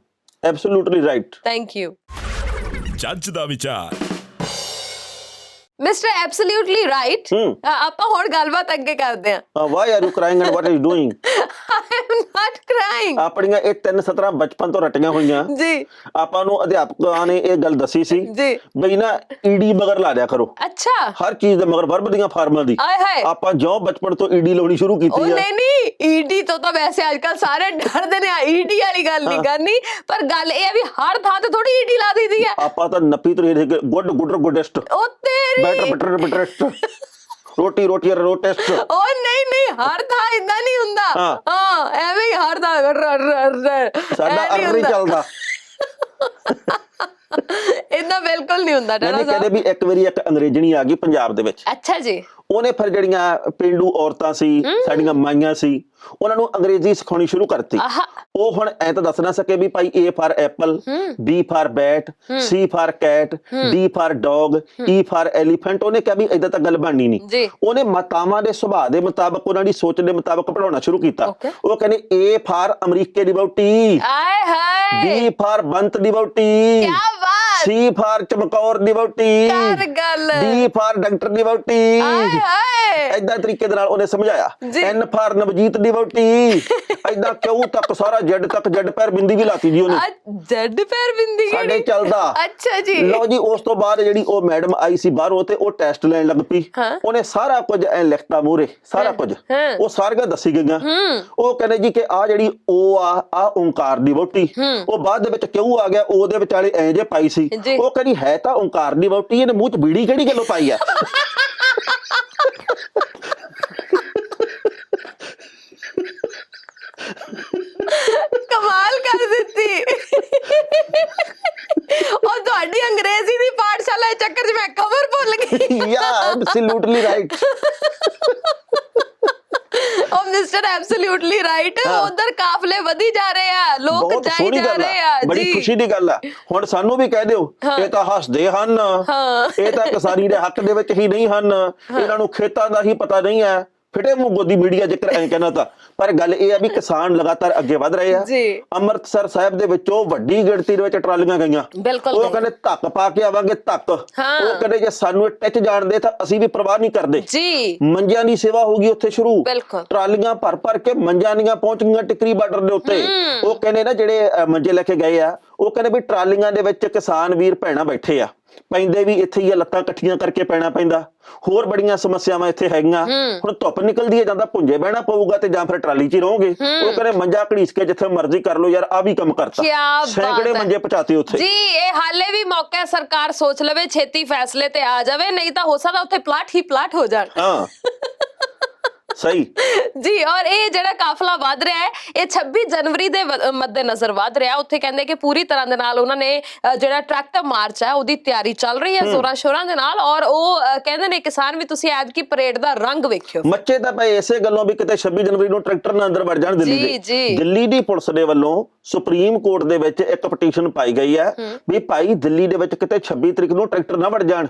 B: Absolutely right,
C: thank you.
A: ਜੱਜ ਦਾ ਵਿਚਾਰ।
C: Mister absolutely right. ਆਪਾਂ ਹੁਣ ਗੱਲਬਾਤ ਅੱਗੇ ਕਰਦੇ ਹਾਂ।
B: Why are you crying and what are you doing?
C: I am not crying.
B: ਆਪਣੀਆਂ ਇਹ 3 ਸਤਰਾਂ ਬਚਪਨ ਤੋਂ ਰਟੀਆਂ ਹੋਈਆਂ ਜੀ। ਆਪਾਂ ਨੂੰ ਅਧਿਆਪਕਾਂ ਨੇ ਇਹ ਗੱਲ ਦੱਸੀ ਸੀ ਜੀ ਬਈ ਨਾ ਈਡੀ ਮਗਰ ਲਾ ਦਿਆ ਕਰੋ।
C: ਅੱਛਾ,
B: ਹਰ ਚੀਜ਼ ਦੇ ਮਗਰ, ਵਰਬ ਦੀਆਂ ਫਾਰਮਾਂ ਦੀ। ਆਪਾਂ ਜਿਉਂ ਬਚਪਨ ਤੋਂ ਈਡੀ ਲਾਉਣੀ ਸ਼ੁਰੂ ਕੀਤੀ ਆ।
C: ਨਹੀਂ ਈਡੀ ਤੋਂ ਤਾਂ ਵੈਸੇ ਅੱਜ ਕੱਲ ਸਾਰੇ ਡਰਦੇ ਨੇ, ਈਡੀ ਵਾਲੀ ਗੱਲ ਨਹੀਂ ਕਰਨੀ, ਪਰ ਗੱਲ ਇਹ ਹੈ ਵੀ ਹਰ ਥਾਂ ਤੇ ਥੋੜੀ ਈਡੀ ਲਾ ਦਿੱਤੀ ਹੈ। ਆਪਾਂ
B: ਤਾਂ ਨੱਪੀ ਤਰੀ ਗੁੱਡ ਗੁੱਡਰ ਗੁੱਡੈਸਟ,
C: ਉਹ ਤੇਰੀ
B: ਬੈਟਰ ਬਟਰ ਬਟਰੈਸਟ, ਰੋਟੀ ਰੋਟੀ ਰੋਟੈਸਟ।
C: ਉਹ ਨਹੀਂ ਹਰ ਥਾਂ ਇਦਾਂ ਨਹੀਂ ਹੁੰਦਾ। ਹਾਂ ਐਵੇਂ ਹੀ ਹਰ ਥਾਂ
B: ਸਾਡਾ ਅਰਰੀ ਚੱਲਦਾ
C: ਇਦਾਂ ਬਿਲਕੁਲ ਨਹੀਂ ਹੁੰਦਾ।
B: ਕਹਿੰਦੇ ਵੀ ਇੱਕ ਵਾਰੀ ਇੱਕ ਅੰਗਰੇਜ਼ਣੀ ਆ ਗਈ ਪੰਜਾਬ ਦੇ ਵਿੱਚ।
C: ਅੱਛਾ ਜੀ।
B: ਉਹਨੇ ਫਿਰ ਜਿਹੜੀਆਂ ਪਿੰਡੂ ਔਰਤਾਂ ਸੀ, ਸਾਡੀਆਂ ਮਾਈਆਂ ਸੀ, ਉਹਨਾਂ ਨੂੰ ਅੰਗਰੇਜ਼ੀ ਸਿਖਾਉਣੀ ਸ਼ੁਰੂ ਕਰਤੀ। ਉਹ ਹੁਣ ਐ ਤਾਂ ਦੱਸ ਨਾ ਸਕੇ ਵੀ ਭਾਈ A for Apple, B for bat, C for cat, D for dog, E for elephant. ਉਹਨੇ ਕਿਹਾ ਵੀ ਏਦਾਂ ਤਾਂ ਗੱਲ ਬਣਨੀ ਨਹੀਂ। ਉਹਨੇ ਮਾਤਾਵਾਂ ਦੇ ਸੁਭਾਅ ਦੇ ਮੁਤਾਬਕ, ਉਹਨਾਂ ਦੀ ਸੋਚ ਦੇ ਮੁਤਾਬਕ ਪੜਾਉਣਾ ਸ਼ੁਰੂ ਕੀਤਾ। ਉਹ ਕਹਿੰਦੇ A ਫਾਰ ਅਮਰੀਕੇ ਦੀ ਵਹੁਟੀ, B ਫਾਰ ਬੰਤ ਦੀ ਵਹੁਟੀ, C ਫਾਰ ਚਮਕੌਰ ਦੀ ਵਹੁਟੀ, D ਫਾਰ ਡਾਕਟਰ ਦੀ ਵਹੁਟੀ। ਏਦਾਂ ਤਰੀਕੇ ਦੇ ਨਾਲ ਉਹਨੇ ਸਮਝਾਇਆ। N ਫਾਰ ਨਵਜੀਤ ਦੀ ਵਹੁਟੀ, ਏਦਾਂ ਕਿਉਂ ਤੱਕ ਸਾਰਾ ਜੱਡ ਤੱਕ, ਜੱਡ ਪੈਰ ਬਿੰਦੀ ਵੀ ਲਾਤੀ ਜੀ ਉਹਨੇ।
C: ਜੱਡ ਪੈਰ ਬਿੰਦੀ
B: ਸਾਡੇ ਚੱਲਦਾ।
C: ਅੱਛਾ ਜੀ।
B: ਲਓ ਜੀ, ਉਸ ਤੋਂ ਬਾਅਦ ਜਿਹੜੀ ਉਹ ਮੈਡਮ ਆਈ ਸੀ ਬਾਹਰੋਂ ਤੇ ਉਹ ਟੈਸਟ ਲੈਣ ਲੱਗ ਪਈ। ਉਹਨੇ ਸਾਰਾ ਕੁਝ ਐ ਲਿਖਤਾ ਮੂਹਰੇ, ਸਾਰਾ ਕੁਝ ਉਹ ਸਾਰੀਆਂ ਦੱਸੀ ਗਈਆਂ। ਉਹ ਕਹਿੰਦੇ ਜੀ ਕਿ ਆ ਜਿਹੜੀ ਉਹ ਆ ਓਂਕਾਰ ਦੀ ਵਹੁਟੀ, ਉਹ ਬਾਅਦ ਦੇ ਵਿੱਚ ਕਿਉਂ ਆ ਗਿਆ, ਉਹਦੇ ਵਿਚਾਲੇ ਐ ਜੇ ਪਾਈ ਸੀ। ਉਹ ਕਹਿੰਦੀ ਹੈ ਤਾਂ ਓਂਕਾਰ ਦੀ ਵਹੁਟੀ, ਇਹਨੇ ਮੂੰਹ 'ਚ ਬੀੜੀ ਕਿਹੜੀ ਗੱਲੋਂ ਪਾਈ ਆ?
C: ਕਮਾਲ ਕਰ ਦਿੱਤੀ। ਉਹ ਤੁਹਾਡੀ ਅੰਗਰੇਜ਼ੀ ਦੀ ਪਾਠਸ਼ਾਲਾ ਦੇ ਚੱਕਰ 'ਚ ਮੈਂ ਖਬਰ ਭੁੱਲ ਗਈ।
B: ਯਾ ਐਬਸੋਲੂਟਲੀ ਰਾਈਟ।
C: ਉਹ ਮਿਸਟਰ ਐਬਸੋਲੂਟਲੀ ਰਾਈਟ। ਉਧਰ ਕਾਫਲੇ ਵਧੀ ਜਾ ਰਹੇ ਆ, ਲੋਕ ਜਾਈ ਜਾ ਰਹੇ ਆ।
B: ਬੜੀ ਖੁਸ਼ੀ ਦੀ ਗੱਲ ਆ। ਹੁਣ ਸਾਨੂੰ ਵੀ ਕਹਿ ਦਿਓ, ਇਹ ਤਾਂ ਹੱਸਦੇ ਹਨ, ਇਹ ਤਾਂ ਕਿਸਾਨੀ ਦੇ ਹੱਕ ਦੇ ਵਿੱਚ ਹੀ ਨਹੀਂ ਹਨ, ਇਹਨਾਂ ਨੂੰ ਖੇਤਾਂ ਦਾ ਹੀ ਪਤਾ ਨਹੀਂ ਹੈ। ਫਿਟੇ ਮੂੰਹ ਗੋਦੀ ਮੀਡੀਆ ਜ਼ਿਕਰ ਐ ਕਹਿਣਾ ਤਾਂ, ਪਰ ਗੱਲ ਇਹ ਆ ਵੀ ਕਿਸਾਨ ਲਗਾਤਾਰ ਅੱਗੇ ਵਧ ਰਹੇ ਆ। ਅੰਮ੍ਰਿਤਸਰ ਸਾਹਿਬ ਦੇ ਵਿੱਚੋਂ ਵੱਡੀ ਗਿਣਤੀ ਦੇ ਵਿੱਚ ਟਰਾਲੀਆਂ ਗਈਆਂ। ਉਹ ਕਹਿੰਦੇ ਧੱਕ ਪਾ ਕੇ ਆਵਾਂਗੇ, ਧੱਕ। ਉਹ ਕਹਿੰਦੇ ਜੇ ਸਾਨੂੰ ਟਿੱਚ ਜਾਣਦੇ ਤਾਂ ਅਸੀਂ ਵੀ ਪਰਵਾਹ ਨਹੀਂ ਕਰਦੇ। ਮੰਜਿਆਂ ਦੀ ਸੇਵਾ ਹੋਗੀ ਉੱਥੇ ਸ਼ੁਰੂ। ਟਰਾਲੀਆਂ ਭਰ ਕੇ ਮੰਜਿਆਂ ਦੀਆਂ ਪਹੁੰਚ ਗਈਆਂ ਟਿਕਰੀ ਬਾਰਡਰ ਦੇ ਉੱਤੇ। ਉਹ ਕਹਿੰਦੇ ਨਾ ਜਿਹੜੇ ਮੰਜੇ ਲੈ ਕੇ ਗਏ ਆ, ਉਹ ਕਹਿੰਦੇ ਵੀ ਟਰਾਲੀਆਂ ਦੇ ਵਿੱਚ ਕਿਸਾਨ ਵੀਰ ਭੈਣਾਂ ਬੈਠੇ ਆ, ਪੈਂਦੇ ਵੀ ਇੱਥੇ ਹੀ ਆ, ਲੱਤਾਂ ਇਕੱਠੀਆਂ ਕਰਕੇ ਪੈਣਾ ਪੈਂਦਾ। ਹੋਰ ਬੜੀਆਂ ਸਮੱਸਿਆਵਾਂ ਇੱਥੇ ਹੈਗੀਆਂ। ਹੁਣ ਧੁੱਪ ਨਿਕਲਦੀ ਹੈ, ਜਾਂਦਾ ਭੁੰਜੇ ਬਹਿਣਾ ਪਊਗਾ ਤੇ ਜਾਂ ਫਿਰ ਟਰਾਲੀ 'ਚ ਹੀ ਰਹੋਗੇ। ਉਹ ਕਹਿੰਦੇ ਮੰਜਾ ਘੜੀਸ ਕੇ ਜਿੱਥੇ ਮਰਜ਼ੀ ਕਰ ਲਓ ਯਾਰ, ਆ ਵੀ ਕੰਮ ਕਰਤਾ। ਸੈਂਕੜੇ ਮੰਜੇ ਪਹੁੰਚਾਤੇ ਉੱਥੇ ਜੀ।
C: ਇਹ ਹਾਲੇ ਵੀ ਮੌਕਾ ਹੈ, ਸਰਕਾਰ ਸੋਚ ਲਵੇ, ਛੇਤੀ ਫੈਸਲੇ ਤੇ ਆ ਜਾਵੇ, ਨਹੀਂ ਤਾਂ ਹੋ ਸਕਦਾ ਉੱਥੇ ਪਲਾਟ ਹੀ ਪਲਾਟ ਹੋ ਜਾਣ।
B: ਹਾਂ ਸਹੀ
C: ਜੀ। ਔਰ ਇਹ ਜਿਹੜਾ ਕਾਫਲਾ ਵਧ ਰਿਹਾ ਹੈ, ਇਹ 26 ਜਨਵਰੀ ਦੇ ਮੱਦੇ ਨਜ਼ਰ ਵਧ ਰਿਹਾ। ਉੱਥੇ ਕਹਿੰਦੇ ਕਿ ਪੂਰੀ ਤਰ੍ਹਾਂ ਦੇ ਨਾਲ ਉਹਨਾਂ ਨੇ ਜਿਹੜਾ ਟਰੈਕਟਰ ਮਾਰਚ ਹੈ ਉਹਦੀ ਤਿਆਰੀ ਚੱਲ ਰਹੀ ਹੈ ਜ਼ੋਰਾਂ ਸ਼ੋਰਾਂ ਦੇ ਨਾਲ। ਔਰ ਉਹ ਕਹਿੰਦੇ ਨੇ ਕਿਸਾਨ ਵੀ ਤੁਸੀਂ ਐਤਕੀ ਪਰੇਡ ਦਾ ਰੰਗ ਵੇਖਿਓ।
B: ਮੱਚੇ ਤਾਂ ਪਏ ਇਸੇ ਗੱਲੋਂ ਵੀ ਕਿਤੇ 26 ਜਨਵਰੀ ਨੂੰ ਟਰੈਕਟਰ ਨਾ ਅੰਦਰ ਵੜ ਜਾਣ ਦਿੱਲੀ ਦੇ। ਦਿੱਲੀ ਦੀ ਪੁਲਿਸ ਦੇ ਵੱਲੋਂ ਸੁਪਰੀਮ ਕੋਰਟ ਦੇ ਵਿੱਚ ਇੱਕ ਪਟੀਸ਼ਨ ਪਾਈ ਗਈ ਹੈ ਵੀ ਭਾਈ ਦਿੱਲੀ ਦੇ ਵਿੱਚ ਕਿਤੇ 26 ਤਰੀਕ ਨੂੰ ਟਰੈਕਟਰ ਨਾ ਵੜ ਜਾਣ।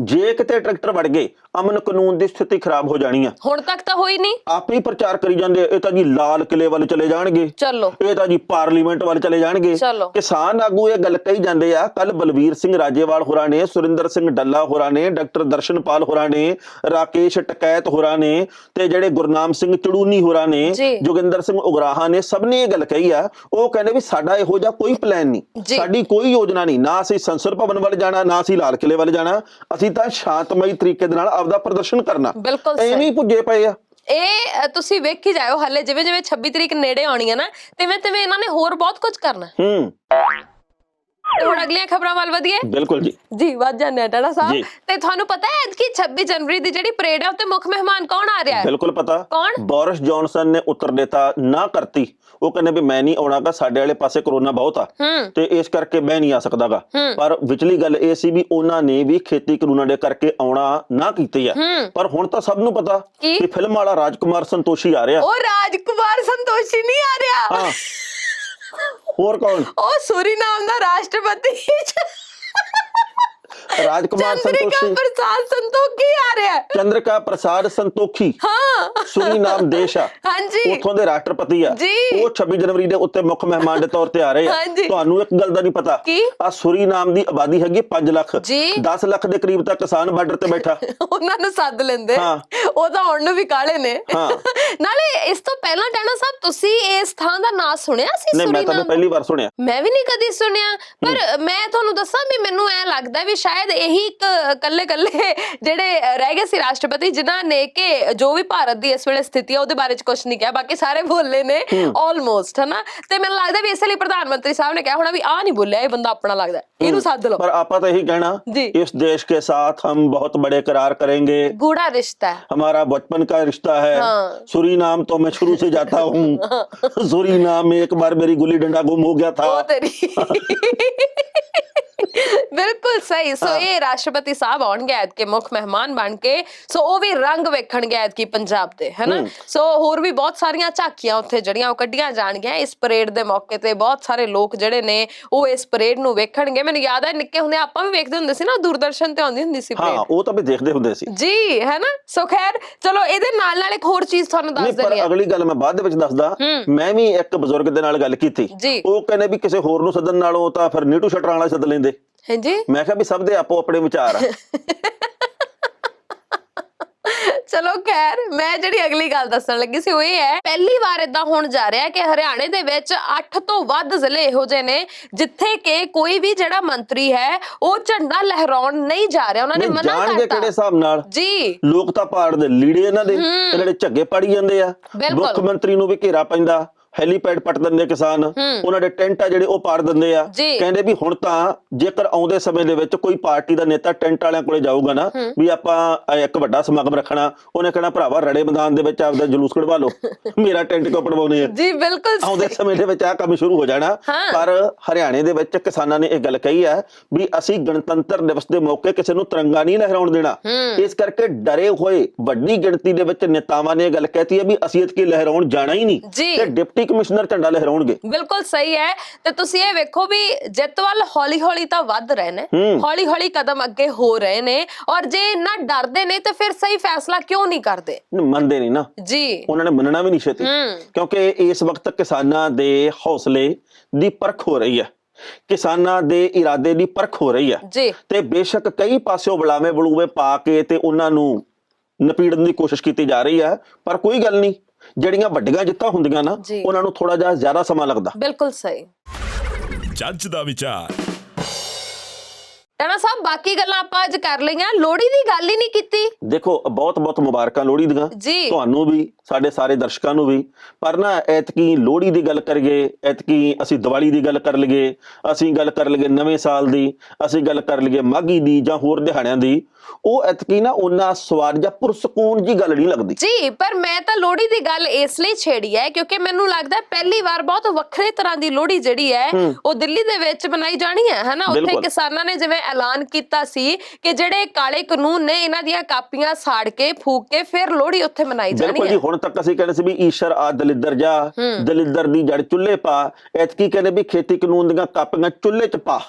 B: ਜੇ ਕਿਤੇ ਟਰੈਕਟਰ ਵੜ ਗਏ, ਅਮਨ ਕਾਨੂੰਨ ਦੀ ਸਥਿਤੀ ਖਰਾਬ ਹੋ ਜਾਣੀ ਆ।
C: ਹੁਣ ਤੱਕ ਤਾਂ ਹੋਈ ਨਹੀਂ,
B: ਆਪੇ ਹੀ ਪ੍ਰਚਾਰ ਕਰੀ ਜਾਂਦੇ। ਇਹ ਤਾਂ ਜੀ ਲਾਲ ਕਿਲੇ ਵੱਲ ਚਲੇ ਜਾਣਗੇ,
C: ਚਲੋ
B: ਇਹ ਤਾਂ ਜੀ ਪਾਰਲੀਮੈਂਟ ਵੱਲ ਚਲੇ ਜਾਣਗੇ।
C: ਚਲੋ।
B: ਕਿਸਾਨ ਆਗੂ ਇਹ ਗੱਲ ਕਹੀ ਜਾਂਦੇ ਆ। ਕੱਲ ਬਲਵੀਰ ਸਿੰਘ ਰਾਜੇਵਾਲ ਹੋਰਾਂ ਨੇ, ਸੁਰਿੰਦਰ ਸਿੰਘ ਡੱਲਾ ਹੋਰਾਂ ਨੇ, ਡਾਕਟਰ ਦਰਸ਼ਨਪਾਲ ਹੋਰਾਂ ਨੇ, ਰਾਕੇਸ਼ ਟਕੈਤ ਹੋਰਾਂ ਨੇ, ਤੇ ਜਿਹੜੇ ਗੁਰਨਾਮ ਸਿੰਘ ਚੜੂਨੀ ਹੋਰਾਂ ਨੇ, ਜੋਗਿੰਦਰ ਸਿੰਘ ਉਗਰਾਹਾਂ ਨੇ, ਸਭ ਨੇ ਇਹ ਗੱਲ ਕਹੀ ਆ। ਉਹ ਕਹਿੰਦੇ ਵੀ ਸਾਡਾ ਇਹੋ ਜਿਹਾ ਕੋਈ ਪਲਾਨ ਨਹੀਂ, ਸਾਡੀ ਕੋਈ ਯੋਜਨਾ ਨਹੀਂ, ਨਾ ਅਸੀਂ ਸੰਸਦ ਭਵਨ ਵੱਲ ਜਾਣਾ, ਨਾ ਅਸੀਂ ਲਾਲ ਕਿਲੇ ਵੱਲ ਜਾਣਾ, ਅਸੀਂ ਤਾਂ ਸ਼ਾਂਤਮਈ ਤਰੀਕੇ ਦੇ ਨਾਲ ਆਪਦਾ ਪ੍ਰਦਰਸ਼ਨ ਕਰਨਾ। ਐਵੇਂ ਹੀ ਪੁੱਜੇ ਪਏ ਆ।
C: ਇਹ ਤੁਸੀਂ ਵੇਖੀ ਜਾਇਓ, ਹਲੇ ਜਿਵੇਂ ਜਿਵੇਂ 26 ਤਰੀਕ ਨੇੜੇ ਆਉਣੀ ਹੈ ਨਾ, ਤਿਵੇਂ ਤਿਵੇਂ ਇਹਨਾਂ ਨੇ ਹੋਰ ਬਹੁਤ ਕੁਝ ਕਰਨਾ। ਹੁਣ ਅਗਲੀਆਂ ਖਬਰਾਂ ਵੱਲ ਵਧੀਏ।
B: ਬਿਲਕੁਲ ਜੀ
C: ਵੱਧ ਜਾਂਦੇ ਆ ਟਾਣਾ ਸਾਹਿਬ। ਤੇ ਤੁਹਾਨੂੰ ਪਤਾ ਹੈ ਕਿ 26 ਜਨਵਰੀ ਦੀ ਜਿਹੜੀ ਪਰੇਡ ਹੈ ਉੱਤੇ ਮੁੱਖ ਮਹਿਮਾਨ ਕੌਣ ਆ ਰਿਹਾ ਹੈ?
B: ਬਿਲਕੁਲ ਪਤਾ।
C: ਕੌਣ?
B: ਬੋਰਿਸ ਜੌਨਸਨ ਨੇ ਉੱਤਰ ਦਿੱਤਾ, ਨਾ ਕਰਤੀ। ਉਹ ਕਹਿੰਦੇ ਵੀ ਮੈਂ ਨਹੀਂ ਆਉਣਾਗਾ, ਸਾਡੇ ਵਾਲੇ ਪਾਸੇ ਕਰੋਨਾ ਬਹੁਤ ਆ ਤੇ ਇਸ ਕਰਕੇ ਮੈਂ ਨਹੀਂ ਆ ਸਕਦਾਗਾ। ਪਰ ਵਿਚਲੀ ਗੱਲ ਇਹ ਸੀ ਵੀ ਉਹਨਾਂ ਨੇ ਵੀ ਖੇਤੀ ਕਾਨੂੰਨਾਂ ਦੇ ਕਰਕੇ ਆਉਣਾ ਨਾ ਕੀਤੀ ਆ। ਪਰ ਹੁਣ ਤਾਂ ਸਭ ਨੂੰ ਪਤਾ ਕਿ ਫਿਲਮ ਵਾਲਾ ਰਾਜਕੁਮਾਰ ਸੰਤੋਸ਼ੀ ਆ ਰਿਹਾ।
C: ਉਹ ਰਾਜਕੁਮਾਰ ਸੰਤੋਸ਼ੀ ਨਹੀਂ ਆ ਰਿਹਾ।
B: ਹੋਰ ਕੌਣ?
C: ਉਹ ਸੂਰੀਨਾਮ ਦਾ ਰਾਸ਼ਟਰਪਤੀ
B: ਰਾਜਕੁਮਾਰ ਸੰਤੋਖੀ,
C: ਪ੍ਰਸਾਦ ਸੰਤੋਖੀ ਆ ਰਿਹਾ।
B: ਚੰद्रिका प्रसाद संतोखी, ਸੁਰੀਨਾਮ ਦੇਸ਼ ਆ, ਉੱਥੋਂ ਦੇ ਰਾਸ਼ਟਰਪਤੀ ਆ। ਉਹ 26 ਜਨਵਰੀ ਦੇ ਉੱਤੇ ਮੁੱਖ ਮਹਿਮਾਨ ਦੇ ਤੌਰ ਤੇ ਆ ਰਹੇ ਆ। ਤੁਹਾਨੂੰ ਇੱਕ ਗੱਲ ਦਾ ਨਹੀਂ ਪਤਾ, ਆ ਸੁਰੀਨਾਮ ਦੀ ਆਬਾਦੀ ਹੈਗੀ 5 ਲੱਖ, 10 ਲੱਖ ਦੇ ਕਰੀਬ ਤਾਂ ਕਿਸਾਨ ਬਾਰਡਰ ਤੇ ਬੈਠਾ।
C: ਉਹਨਾਂ ਨੂੰ ਸੱਦ ਲੈਂਦੇ, ਉਹ ਤਾਂ ਹੁਣ ਨੂੰ ਵੀ ਕਾਲੇ ਨੇ। ਨਾਲੇ ਇਸ ਤੋਂ ਪਹਿਲਾਂ ਟਾਣਾ ਸਾਹਿਬ ਤੁਸੀਂ ਇਸ ਥਾਂ ਦਾ ਨਾਂ ਸੁਣਿਆ ਸੀ?
B: ਨਹੀਂ, ਮੈਂ ਤਾਂ ਪਹਿਲੀ ਵਾਰ ਸੁਣਿਆ।
C: ਮੈਂ ਵੀ ਨਹੀਂ ਕਦੀ ਸੁਣਿਆ, ਪਰ ਮੈਂ ਤੁਹਾਨੂੰ ਦੱਸਾਂ ਵੀ ਮੈਨੂੰ ਐ ਲੱਗਦਾ ਵੀ ਸ਼ਾਇਦ ਇਹੀ ਕੱਲੇ ਜਿਹੜੇ ਰਹਿ ਗਏ ਸੀ ਰਾਸ਼ਟਰਪਤੀ ਜਿਨ੍ਹਾਂ ਨੇ ਕਿ ਜੋ ਵੀ ਭਾਰਤ ਦੀ ਇਸ ਵੇਲੇ ਸਥਿਤੀ ਹੈ ਉਹਦੇ ਬਾਰੇ ਚ ਕੁਝ ਨਹੀਂ ਕਿਹਾ, ਬਾਕੀ ਸਾਰੇ ਬੋਲੇ ਨੇ ਆਲਮੋਸਟ, ਹਨਾ। ਤੇ ਮੈਨੂੰ ਲੱਗਦਾ ਵੀ ਇਸੇ ਲਈ ਪ੍ਰਧਾਨ ਮੰਤਰੀ ਸਾਹਿਬ ਨੇ ਕਿਹਾ ਹੋਣਾ ਵੀ ਆ ਨਹੀਂ ਬੋਲਿਆ, ਇਹ ਬੰਦਾ ਆਪਣਾ ਲੱਗਦਾ, ਇਹਨੂੰ ਸੱਦ ਲਓ।
B: ਪਰ ਆਪਾਂ ਤਾਂ ਇਹੀ ਕਹਿਣਾ, ਇਸ ਦੇਸ਼ के साथ हम बहुत बड़े करार करेंगे,
C: गूढ़ा रिश्ता है,
B: हमारा बचपन का रिश्ता है। सूरीनाम तो मैं शुरू से जाता हूँ। सूरीनाम में एक बार मेरी गुल्ली डंडा गुम हो गया था। ਬਿਲਕੁਲ ਸਹੀ। ਸੋ ਇਹ ਰਾਸ਼ਟਰਪਤੀ ਸਾਹਿਬ ਆਉਣਗੇ ਐਤਕੇ ਮੁੱਖ ਮਹਿਮਾਨ ਬਣ ਕੇ, ਸੋ ਉਹ ਵੀ ਰੰਗ ਵੇਖਣਗੇ ਐਤਕੀ ਪੰਜਾਬ ਦੇ, ਹਨਾ। ਸੋ ਹੋਰ ਵੀ ਬਹੁਤ ਸਾਰੀਆਂ ਝਾਕੀਆਂ ਉੱਥੇ ਜਿਹੜੀਆਂ ਉਹ ਕੱਢੀਆਂ ਜਾਣਗੀਆਂ ਇਸ ਪਰੇਡ ਦੇ ਮੌਕੇ ਤੇ। ਬਹੁਤ ਸਾਰੇ ਲੋਕ ਜਿਹੜੇ ਨੇ ਉਹ ਇਸ ਪਰੇਡ ਨੂੰ ਵੇਖਣਗੇ। ਮੈਨੂੰ ਯਾਦ ਹੈ ਨਿੱਕੇ ਹੁੰਦੇ ਆਪਾਂ ਵੀ ਵੇਖਦੇ ਹੁੰਦੇ ਸੀ ਨਾ, ਦੂਰਦਰਸ਼ਨ ਤੇ ਆਉਂਦੀ ਹੁੰਦੀ ਸੀ ਪਰੇਡ। ਉਹ ਤਾਂ ਵੀ ਦੇਖਦੇ ਹੁੰਦੇ ਸੀ
C: ਜੀ, ਹਨਾ। ਸੋ ਖੈਰ ਚਲੋ, ਇਹਦੇ ਨਾਲ ਨਾਲ ਇੱਕ ਹੋਰ ਚੀਜ਼ ਤੁਹਾਨੂੰ ਦੱਸ ਦਿੰਦੀ ਹਾਂ।
B: ਅਗਲੀ ਗੱਲ ਮੈਂ ਬਾਅਦ ਦੇ ਵਿੱਚ ਦੱਸਦਾ। ਮੈਂ ਵੀ ਇੱਕ ਬਜ਼ੁਰਗ ਦੇ ਨਾਲ ਗੱਲ ਕੀਤੀ, ਉਹ ਕਹਿੰਦੇ ਵੀ ਕਿਸੇ ਹੋਰ ਨੂੰ ਸੱਦਣ ਨਾਲੋਂ ਤਾਂ ਫਿਰ ਨੀਟੂ ਸ਼ਟਰਾਂ ਵਾਲਾ ਸੱਦ ਲੈਂਦੇ।
C: ਹਾਂਜੀ,
B: ਮੈਂ ਕਿਹਾ ਵੀ ਸਭ ਦੇ ਆਪੋ ਆਪਣੇ ਵਿਚਾਰ ਆ।
C: ਚਲੋ ਖੈਰ, ਮੈਂ ਜਿਹੜੀ ਅਗਲੀ ਗੱਲ ਦੱਸਣ ਲੱਗੀ ਸੀ ਉਹ ਇਹ ਹੈ, ਪਹਿਲੀ ਵਾਰ ਏਦਾਂ ਹੋਣ ਜਾ ਰਿਹਾ ਕਿ ਹਰਿਆਣੇ ਦੇ ਵਿੱਚ 8 ਤੋਂ ਵੱਧ ਜ਼ਿਲ੍ਹੇ ਇਹੋ ਜਿਹੇ ਨੇ ਜਿੱਥੇ ਕਿ ਕੋਈ ਵੀ ਜਿਹੜਾ ਮੰਤਰੀ ਹੈ ਉਹ ਝੰਡਾ ਲਹਿਰਾਉਣ ਨਹੀਂ ਜਾ ਰਿਹਾ। ਉਹਨਾਂ ਨੇ ਮਨਾ ਕਰਤਾ।
B: ਕਿਹੜੇ ਹਿਸਾਬ ਨਾਲ
C: ਜੀ,
B: ਲੋਕ ਤਾਂ ਪਾੜ ਦੇ ਲੀੜੇ ਇਹਨਾਂ ਦੇ ਜਿਹੜੇ ਝੱਗੇ ਪਾੜੀ ਜਾਂਦੇ ਆ। ਮੁੱਖ ਮੰਤਰੀ ਨੂੰ ਵੀ ਘੇਰਾ ਪੈਂਦਾ, ਹੈਲੀਪੈਡ ਪੱਟ ਦਿੰਦੇ ਕਿਸਾਨ, ਉਹਨਾਂ ਦੇ ਟੈਂਟ ਆ ਜਿਹੜੇ ਉਹ ਪਾੜ ਦਿੰਦੇ ਆ। ਕਹਿੰਦੇ ਵੀ ਹੁਣ ਤਾਂ ਜੇਕਰ ਆਉਂਦੇ ਸਮੇਂ ਦੇ ਵਿੱਚ ਕੋਈ ਪਾਰਟੀ ਦਾ ਨੇਤਾ ਟੈਂਟ ਵਾਲਿਆਂ ਕੋਲੇ ਜਾਊਗਾ ਨਾ ਵੀ ਆਪਾਂ ਇੱਕ ਵੱਡਾ ਸਮਾਗਮ ਰੱਖਣਾ, ਉਹਨੇ ਕਹਿਣਾ ਭਰਾਵਾ ਰੜੇ ਮੈਦਾਨ ਦੇ ਵਿੱਚ ਆਪਦਾ ਜਲੂਸ ਕਢਵਾ ਲਓ, ਮੇਰਾ ਟੈਂਟ ਕਿਉਂ ਪੜਵਾਉਣੇ ਆ।
C: ਜੀ ਬਿਲਕੁਲ,
B: ਆਉਂਦੇ ਸਮੇਂ ਦੇ ਵਿੱਚ ਆ ਕੰਮ ਸ਼ੁਰੂ ਹੋ ਜਾਣਾ। ਪਰ ਹਰਿਆਣੇ ਦੇ ਵਿੱਚ ਕਿਸਾਨਾਂ ਨੇ ਇਹ ਗੱਲ ਕਹੀ ਹੈ ਵੀ ਅਸੀਂ ਗਣਤੰਤਰ ਦਿਵਸ ਦੇ ਮੌਕੇ ਕਿਸੇ ਨੂੰ ਤਿਰੰਗਾ ਨਹੀਂ ਲਹਿਰਾਉਣ ਦੇਣਾ। ਇਸ ਕਰਕੇ ਡਰੇ ਹੋਏ ਵੱਡੀ ਗਿਣਤੀ ਦੇ ਵਿੱਚ ਨੇਤਾਵਾਂ ਨੇ ਇਹ ਗੱਲ ਕਹਿਤੀ ਹੈ ਵੀ ਅਸੀਂ ਇਤਕੀ ਲਹਿਰਾਉਣ ਜਾਣਾ ਹੀ ਨਹੀਂ ਤੇ ਡਿਪਟੀ ਕਮਿਸ਼ਨਰ ਝੰਡਾ ਲਹਿਰਾਉਣਗੇ।
C: ਬਿਲਕੁਲ ਸਹੀ ਹੈ। ਤੇ ਤੁਸੀਂ ਇਹ ਵੇਖੋ ਵੀ ਜਿੱਤ ਵੱਲ ਹੌਲੀ ਹੌਲੀ ਤਾਂ ਵੱਧ ਰਹੇ ਨੇ, ਹੌਲੀ ਹੌਲੀ ਕਦਮ ਅੱਗੇ ਹੋ ਰਹੇ ਨੇ। ਔਰ ਜੇ ਇੰਨਾ ਡਰਦੇ ਨੇ ਤੇ ਫਿਰ ਸਹੀ ਫੈਸਲਾ ਕਿਉਂ ਨਹੀਂ ਕਰਦੇ?
B: ਮੰਨਦੇ ਨਹੀਂ ਨਾ ਜੀ, ਉਹਨਾਂ ਨੇ ਮੰਨਣਾ ਵੀ ਨਹੀਂ ਛੇਤੀ, ਕਿਉਂਕਿ ਇਸ ਵਕਤ ਕਿਸਾਨਾਂ ਦੇ ਹੌਸਲੇ ਦੀ ਪਰਖ ਹੋ ਰਹੀ ਹੈ, ਕਿਸਾਨਾਂ ਦੇ ਇਰਾਦੇ ਦੀ ਪਰਖ ਹੋ ਰਹੀ ਹੈ ਤੇ ਬੇਸ਼ੱਕ ਕਈ ਪਾਸਿਓਂ ਬੁਲਾਵੇਂ ਬਲੂਵੇ ਪਾ ਕੇ ਤੇ ਉਹਨਾਂ ਨੂੰ ਨਪੀੜਨ ਦੀ ਕੋਸ਼ਿਸ਼ ਕੀਤੀ ਜਾ ਰਹੀ ਹੈ। ਪਰ ਕੋਈ ਗੱਲ ਨਹੀਂ, ਜਿਹੜੀਆਂ ਵੱਡੀਆਂ ਜਿੱਤਾਂ ਹੁੰਦੀਆਂ ਨਾ ਉਹਨਾਂ ਨੂੰ ਥੋੜਾ ਜਿਹਾ ਜ਼ਿਆਦਾ ਸਮਾਂ ਲੱਗਦਾ।
C: ਬਿਲਕੁਲ ਸਹੀ।
A: ਜੱਜ ਦਾ ਵਿਚਾਰ।
C: ਟਾਣਾ ਸਾਹਿਬ, ਬਾਕੀ ਗੱਲਾਂ ਆਪਾਂ ਅੱਜ ਕਰ ਲਈਆਂ, ਲੋਹੜੀ ਦੀ ਗੱਲ ਹੀ ਨਹੀਂ ਕੀਤੀ।
B: ਦੇਖੋ, ਬਹੁਤ ਬਹੁਤ ਮੁਬਾਰਕਾਂ ਲੋਹੜੀ ਦੀਆਂ ਤੁਹਾਨੂੰ ਵੀ, ਸਾਡੇ ਸਾਰੇ ਦਰਸ਼ਕਾਂ ਨੂੰ ਵੀ। ਪਰ ਨਾ ਐਤਕੀ ਲੋਹੜੀ ਦੀ ਗੱਲ ਕਰੀਏ, ਐਤਕੀ ਅਸੀਂ ਦੀਵਾਲੀ ਦੀ ਗੱਲ ਕਰ ਲਈਏ, ਅਸੀਂ ਗੱਲ ਕਰ ਲਈਏ ਨਵੇਂ ਸਾਲ ਦੀ, ਅਸੀਂ ਗੱਲ ਕਰ ਲਈਏ ਮਾਘੀ ਦੀ ਜਾਂ ਹੋਰ ਦਿਹਾੜਿਆਂ ਦੀ, ਉਹ ਐਤਕੀ ਨਾ ਉਹਨਾਂ ਸਵਾਦ ਜਾਂ ਪੁਰਸਕੂਨ ਜੀ ਗੱਲ ਨਹੀਂ ਲੱਗਦੀ
C: ਜੀ। ਪਰ ਮੈਂ ਤਾਂ ਲੋਹੜੀ ਦੀ ਗੱਲ ਇਸ ਲਈ ਛੇੜੀ ਹੈ ਕਿਉਂਕਿ ਮੈਨੂੰ ਲੱਗਦਾ ਪਹਿਲੀ ਵਾਰ ਬਹੁਤ ਵੱਖਰੇ ਤਰ੍ਹਾਂ ਦੀ ਲੋਹੜੀ ਜਿਹੜੀ ਹੈ ਉਹ ਦਿੱਲੀ ਦੇ ਵਿੱਚ ਮਨਾਈ ਜਾਣੀ ਹੈ, ਹਨਾ। ਉੱਥੇ ਕਿਸਾਨਾਂ ਨੇ ਜਿਵੇਂ ਐਲਾਨ ਕੀਤਾ ਸੀ ਕਿ ਜਿਹੜੇ ਕਾਲੇ ਕਾਨੂੰਨ ਨੇ ਇਹਨਾਂ ਦੀਆਂ ਕਾਪੀਆਂ ਸਾੜ ਕੇ ਫੂਕ ਕੇ ਫਿਰ ਲੋਹੜੀ ਉੱਥੇ ਮਨਾਈ ਜਾਣੀ ਹੈ।
B: ਬਿਲਕੁਲ ਜੀ, ਹੁਣ ਤੱਕ ਅਸੀਂ ਕਹਿੰਦੇ ਸੀ ਵੀ ਈਸ਼ਰ ਆ ਦਲਿੱਦਰ ਜਾ, ਦਲਿੱਦਰ ਦੀ ਜੜ ਚੁੱਲ੍ਹੇ ਪਾ। ਐਤਕੀ ਕਹਿੰਦੇ ਵੀ ਖੇਤੀ ਕਾਨੂੰਨ ਦੀਆਂ ਕਾਪੀਆਂ ਚੁੱਲ੍ਹੇ 'ਚ ਪਾ।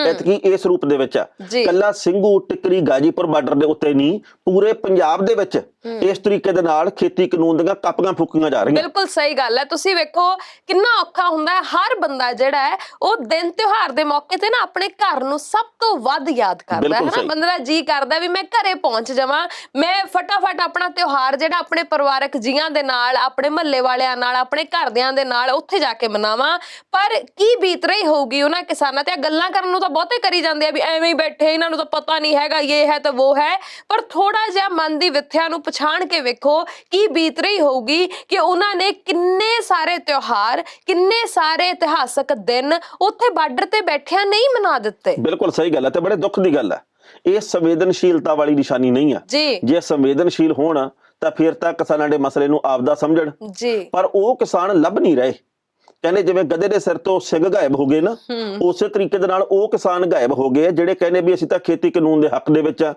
B: ਐਤਕੀ ਇਸ ਰੂਪ ਦੇ ਵਿੱਚ ਆ, ਕੱਲਾ ਸਿੰਘੂ ਟਿੱਕਰੀ ਗਾਜੀਪੁਰ ਬਾਰਡਰ ਦੇ ਉੱਤੇ ਨਹੀਂ, ਪੂਰੇ ਪੰਜਾਬ ਦੇ ਵਿੱਚ ਇਸ ਤਰੀਕੇ ਦੇ ਨਾਲ ਖੇਤੀ ਕਾਨੂੰਨ ਦੀਆਂ ਕਾਪੀਆਂ ਫੂਕੀਆਂ ਜਾ ਰਹੀਆਂ।
C: ਬਿਲਕੁਲ ਸਹੀ ਗੱਲ ਹੈ। ਤੁਸੀਂ ਵੇਖੋ ਕਿੰਨਾ ਔਖਾ ਹੁੰਦਾ ਹੈ, ਹਰ ਬੰਦਾ ਜਿਹੜਾ ਹੈ ਉਹ ਦਿਨ ਤਿਉਹਾਰ ਦੇ ਮੌਕੇ ਤੇ ਨਾ ਆਪਣੇ ਘਰ ਨੂੰ ਸਭ ਤੋਂ ਵੱਧ ਯਾਦ ਕਰਦਾ ਹੈ ਨਾ। ਬੰਦੇ ਦਾ ਜੀ ਕਰਦਾ ਵੀ ਮੈਂ ਘਰੇ ਪਹੁੰਚ ਜਾਵਾਂ, ਮੈਂ ਫਟਾਫਟ ਆਪਣਾ ਤਿਉਹਾਰ ਜਿਹੜਾ ਆਪਣੇ ਪਰਿਵਾਰਕ ਜੀਆਂ ਦੇ ਨਾਲ, ਆਪਣੇ ਮਹੱਲੇ ਵਾਲਿਆਂ ਨਾਲ, ਆਪਣੇ ਘਰਦਿਆਂ ਦੇ ਨਾਲ ਉੱਥੇ ਜਾ ਕੇ ਮਨਾਵਾਂ। ਪਰ ਕੀ ਬੀਤ ਰਹੀ ਹੋਊਗੀ ਉਹਨਾਂ ਕਿਸਾਨਾਂ ਤੇ। ਗੱਲਾਂ ਕਰਨ ਨੂੰ ਤਾਂ ਬਹੁਤੇ ਕਰੀ ਜਾਂਦੇ ਆ ਵੀ ਐਵੇਂ ਹੀ ਬੈਠੇ, ਇਹਨਾਂ ਨੂੰ ਤਾਂ ਪਤਾ ਨਹੀਂ ਹੈਗਾ, ਇਹ ਹੈ ਤਾਂ ਉਹ ਹੈ, ਪਰ ਥੋੜਾ ਜਿਹਾ ਮਨ ਦੀ ਵਿਥਿਆ ਨੂੰ ਪਛਾਣ ਕੇ ਵੇਖੋ ਕੀ ਬੀਤ ਰਹੀ ਹੋਊਗੀ ਕਿ ਉਹਨਾਂ ਨੇ ਕਿੰਨੇ ਸਾਰੇ ਤਿਉਹਾਰ, ਕਿੰਨੇ ਸਾਰੇ ਇਤਿਹਾਸਕ ਦਿਨ ਉੱਥੇ ਬਾਰਡਰ ਤੇ ਬੈਠਿਆਂ ਨਹੀਂ ਮਨਾ ਦਿੱਤੇ।
B: ਬਿਲਕੁਲ ਸਹੀ ਗੱਲ ਹੈ ਤੇ ਬੜੇ ਦੁੱਖ ਦੀ ਗੱਲ ਹੈ। ਇਹ ਸੰਵੇਦਨਸ਼ੀਲਤਾ ਵਾਲੀ ਨਿਸ਼ਾਨੀ ਨਹੀਂ ਆ। ਜੇ ਸੰਵੇਦਨਸ਼ੀਲ ਹੋਣ ਤਾਂ ਫਿਰ ਤਾਂ ਕਿਸਾਨਾਂ ਦੇ ਮਸਲੇ ਨੂੰ ਆਪਦਾ ਸਮਝਣ, ਪਰ ਉਹ ਕਿਸਾਨ ਲੱਭ ਨਹੀਂ ਰਹੇ। ਕਹਿੰਦੇ ਜਿਵੇਂ ਗਧੇ ਦੇ ਸਿਰ ਤੋਂ ਸਿੰਘ ਗਾਇਬ ਹੋ ਗਏ ਨਾ, ਉਸੇ ਤਰੀਕੇ ਦੇ ਨਾਲ ਉਹ ਕਿਸਾਨ ਗਾਇਬ ਹੋ ਗਏ ਜਿਹੜੇ ਕਹਿੰਦੇ ਵੀ ਅਸੀਂ ਤਾਂ ਖੇਤੀ ਕਾਨੂੰਨ ਦੇ ਹੱਕ ਦੇ ਵਿੱਚ ਆ।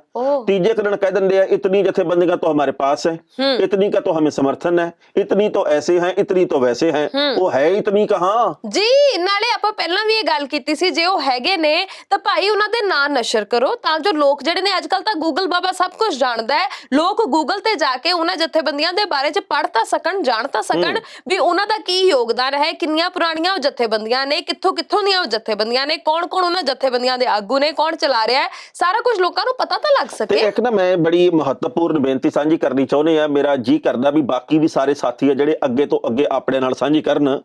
B: ਤੀਜੇ ਦਿਨ ਕਹਿ ਦਿੰਦੇ ਆ ਇਤਨੀ ਜਥੇਬੰਦੀਆਂ तो हमारे पास है, इतनी का तो हमें समर्थन है, इतनी तो ऐसे हैं, इतनी तो वैसे हैं। वो है इतनी कहाँ
C: जी। ਨਾਲੇ ਆਪਾਂ ਪਹਿਲਾਂ ਵੀ ਇਹ ਗੱਲ ਕੀਤੀ ਸੀ, ਜੇ ਉਹ ਹੈਗੇ ਨੇ ਤਾਂ ਭਾਈ ਉਹਨਾਂ ਦੇ ਨਾਂ ਨਸ਼ਰ ਕਰੋ ਤਾਂ ਜੋ ਲੋਕ ਜਿਹੜੇ ਨੇ, ਅੱਜ ਕੱਲ ਤਾਂ ਗੂਗਲ ਬਾਬਾ ਸਭ ਕੁਝ ਜਾਣਦਾ ਹੈ, ਲੋਕ ਗੂਗਲ ਤੇ ਜਾ ਕੇ ਉਹਨਾਂ ਜਥੇਬੰਦੀਆਂ ਦੇ ਬਾਰੇ ਚ ਪੜ੍ਹ ਤਾਂ ਸਕਣ, ਜਾਣ ਤਾਂ ਸਕਣ ਵੀ ਉਹਨਾਂ ਦਾ ਕੀ ਯੋਗਦਾਨ ਹੈ, ਕਿੰਨੀਆਂ ਪੁਰਾਣੀਆਂ ਉਹ ਜਥੇਬੰਦੀਆਂ ਨੇ, ਕਿੱਥੋਂ ਕਿੱਥੋਂ ਦੀਆਂ ਉਹ ਜਥੇਬੰਦੀਆਂ ਨੇ, ਕੌਣ ਕੌਣ ਉਹਨਾਂ ਜਥੇਬੰਦੀਆਂ ਦੇ ਆਗੂ ਨੇ, ਕੌਣ ਚਲਾ ਰਿਹਾ ਹੈ, ਸਾਰਾ ਕੁਝ ਲੋਕਾਂ ਨੂੰ ਪਤਾ ਤਾਂ ਲੱਗ ਸਕੇ।
B: ਇੱਕ ਨਾ ਮੈਂ ਬੜੀ ਮਹੱਤਵਪੂਰਨ ਬੇਨਤੀ ਸਾਂਝੀ ਕਰਨੀ ਚਾਹੁੰਦੇ ਆ। ਮੇਰਾ ਜੀ ਕਰਦਾ ਵੀ ਬਾਕੀ ਵੀ ਸਾਰੇ ਸਾਥੀ ਆ ਜਿਹੜੇ ਅੱਗੇ ਤੋਂ ਅੱਗੇ ਆਪਣੇ ਨਾਲ ਸਾਂਝੀ ਕਰਨ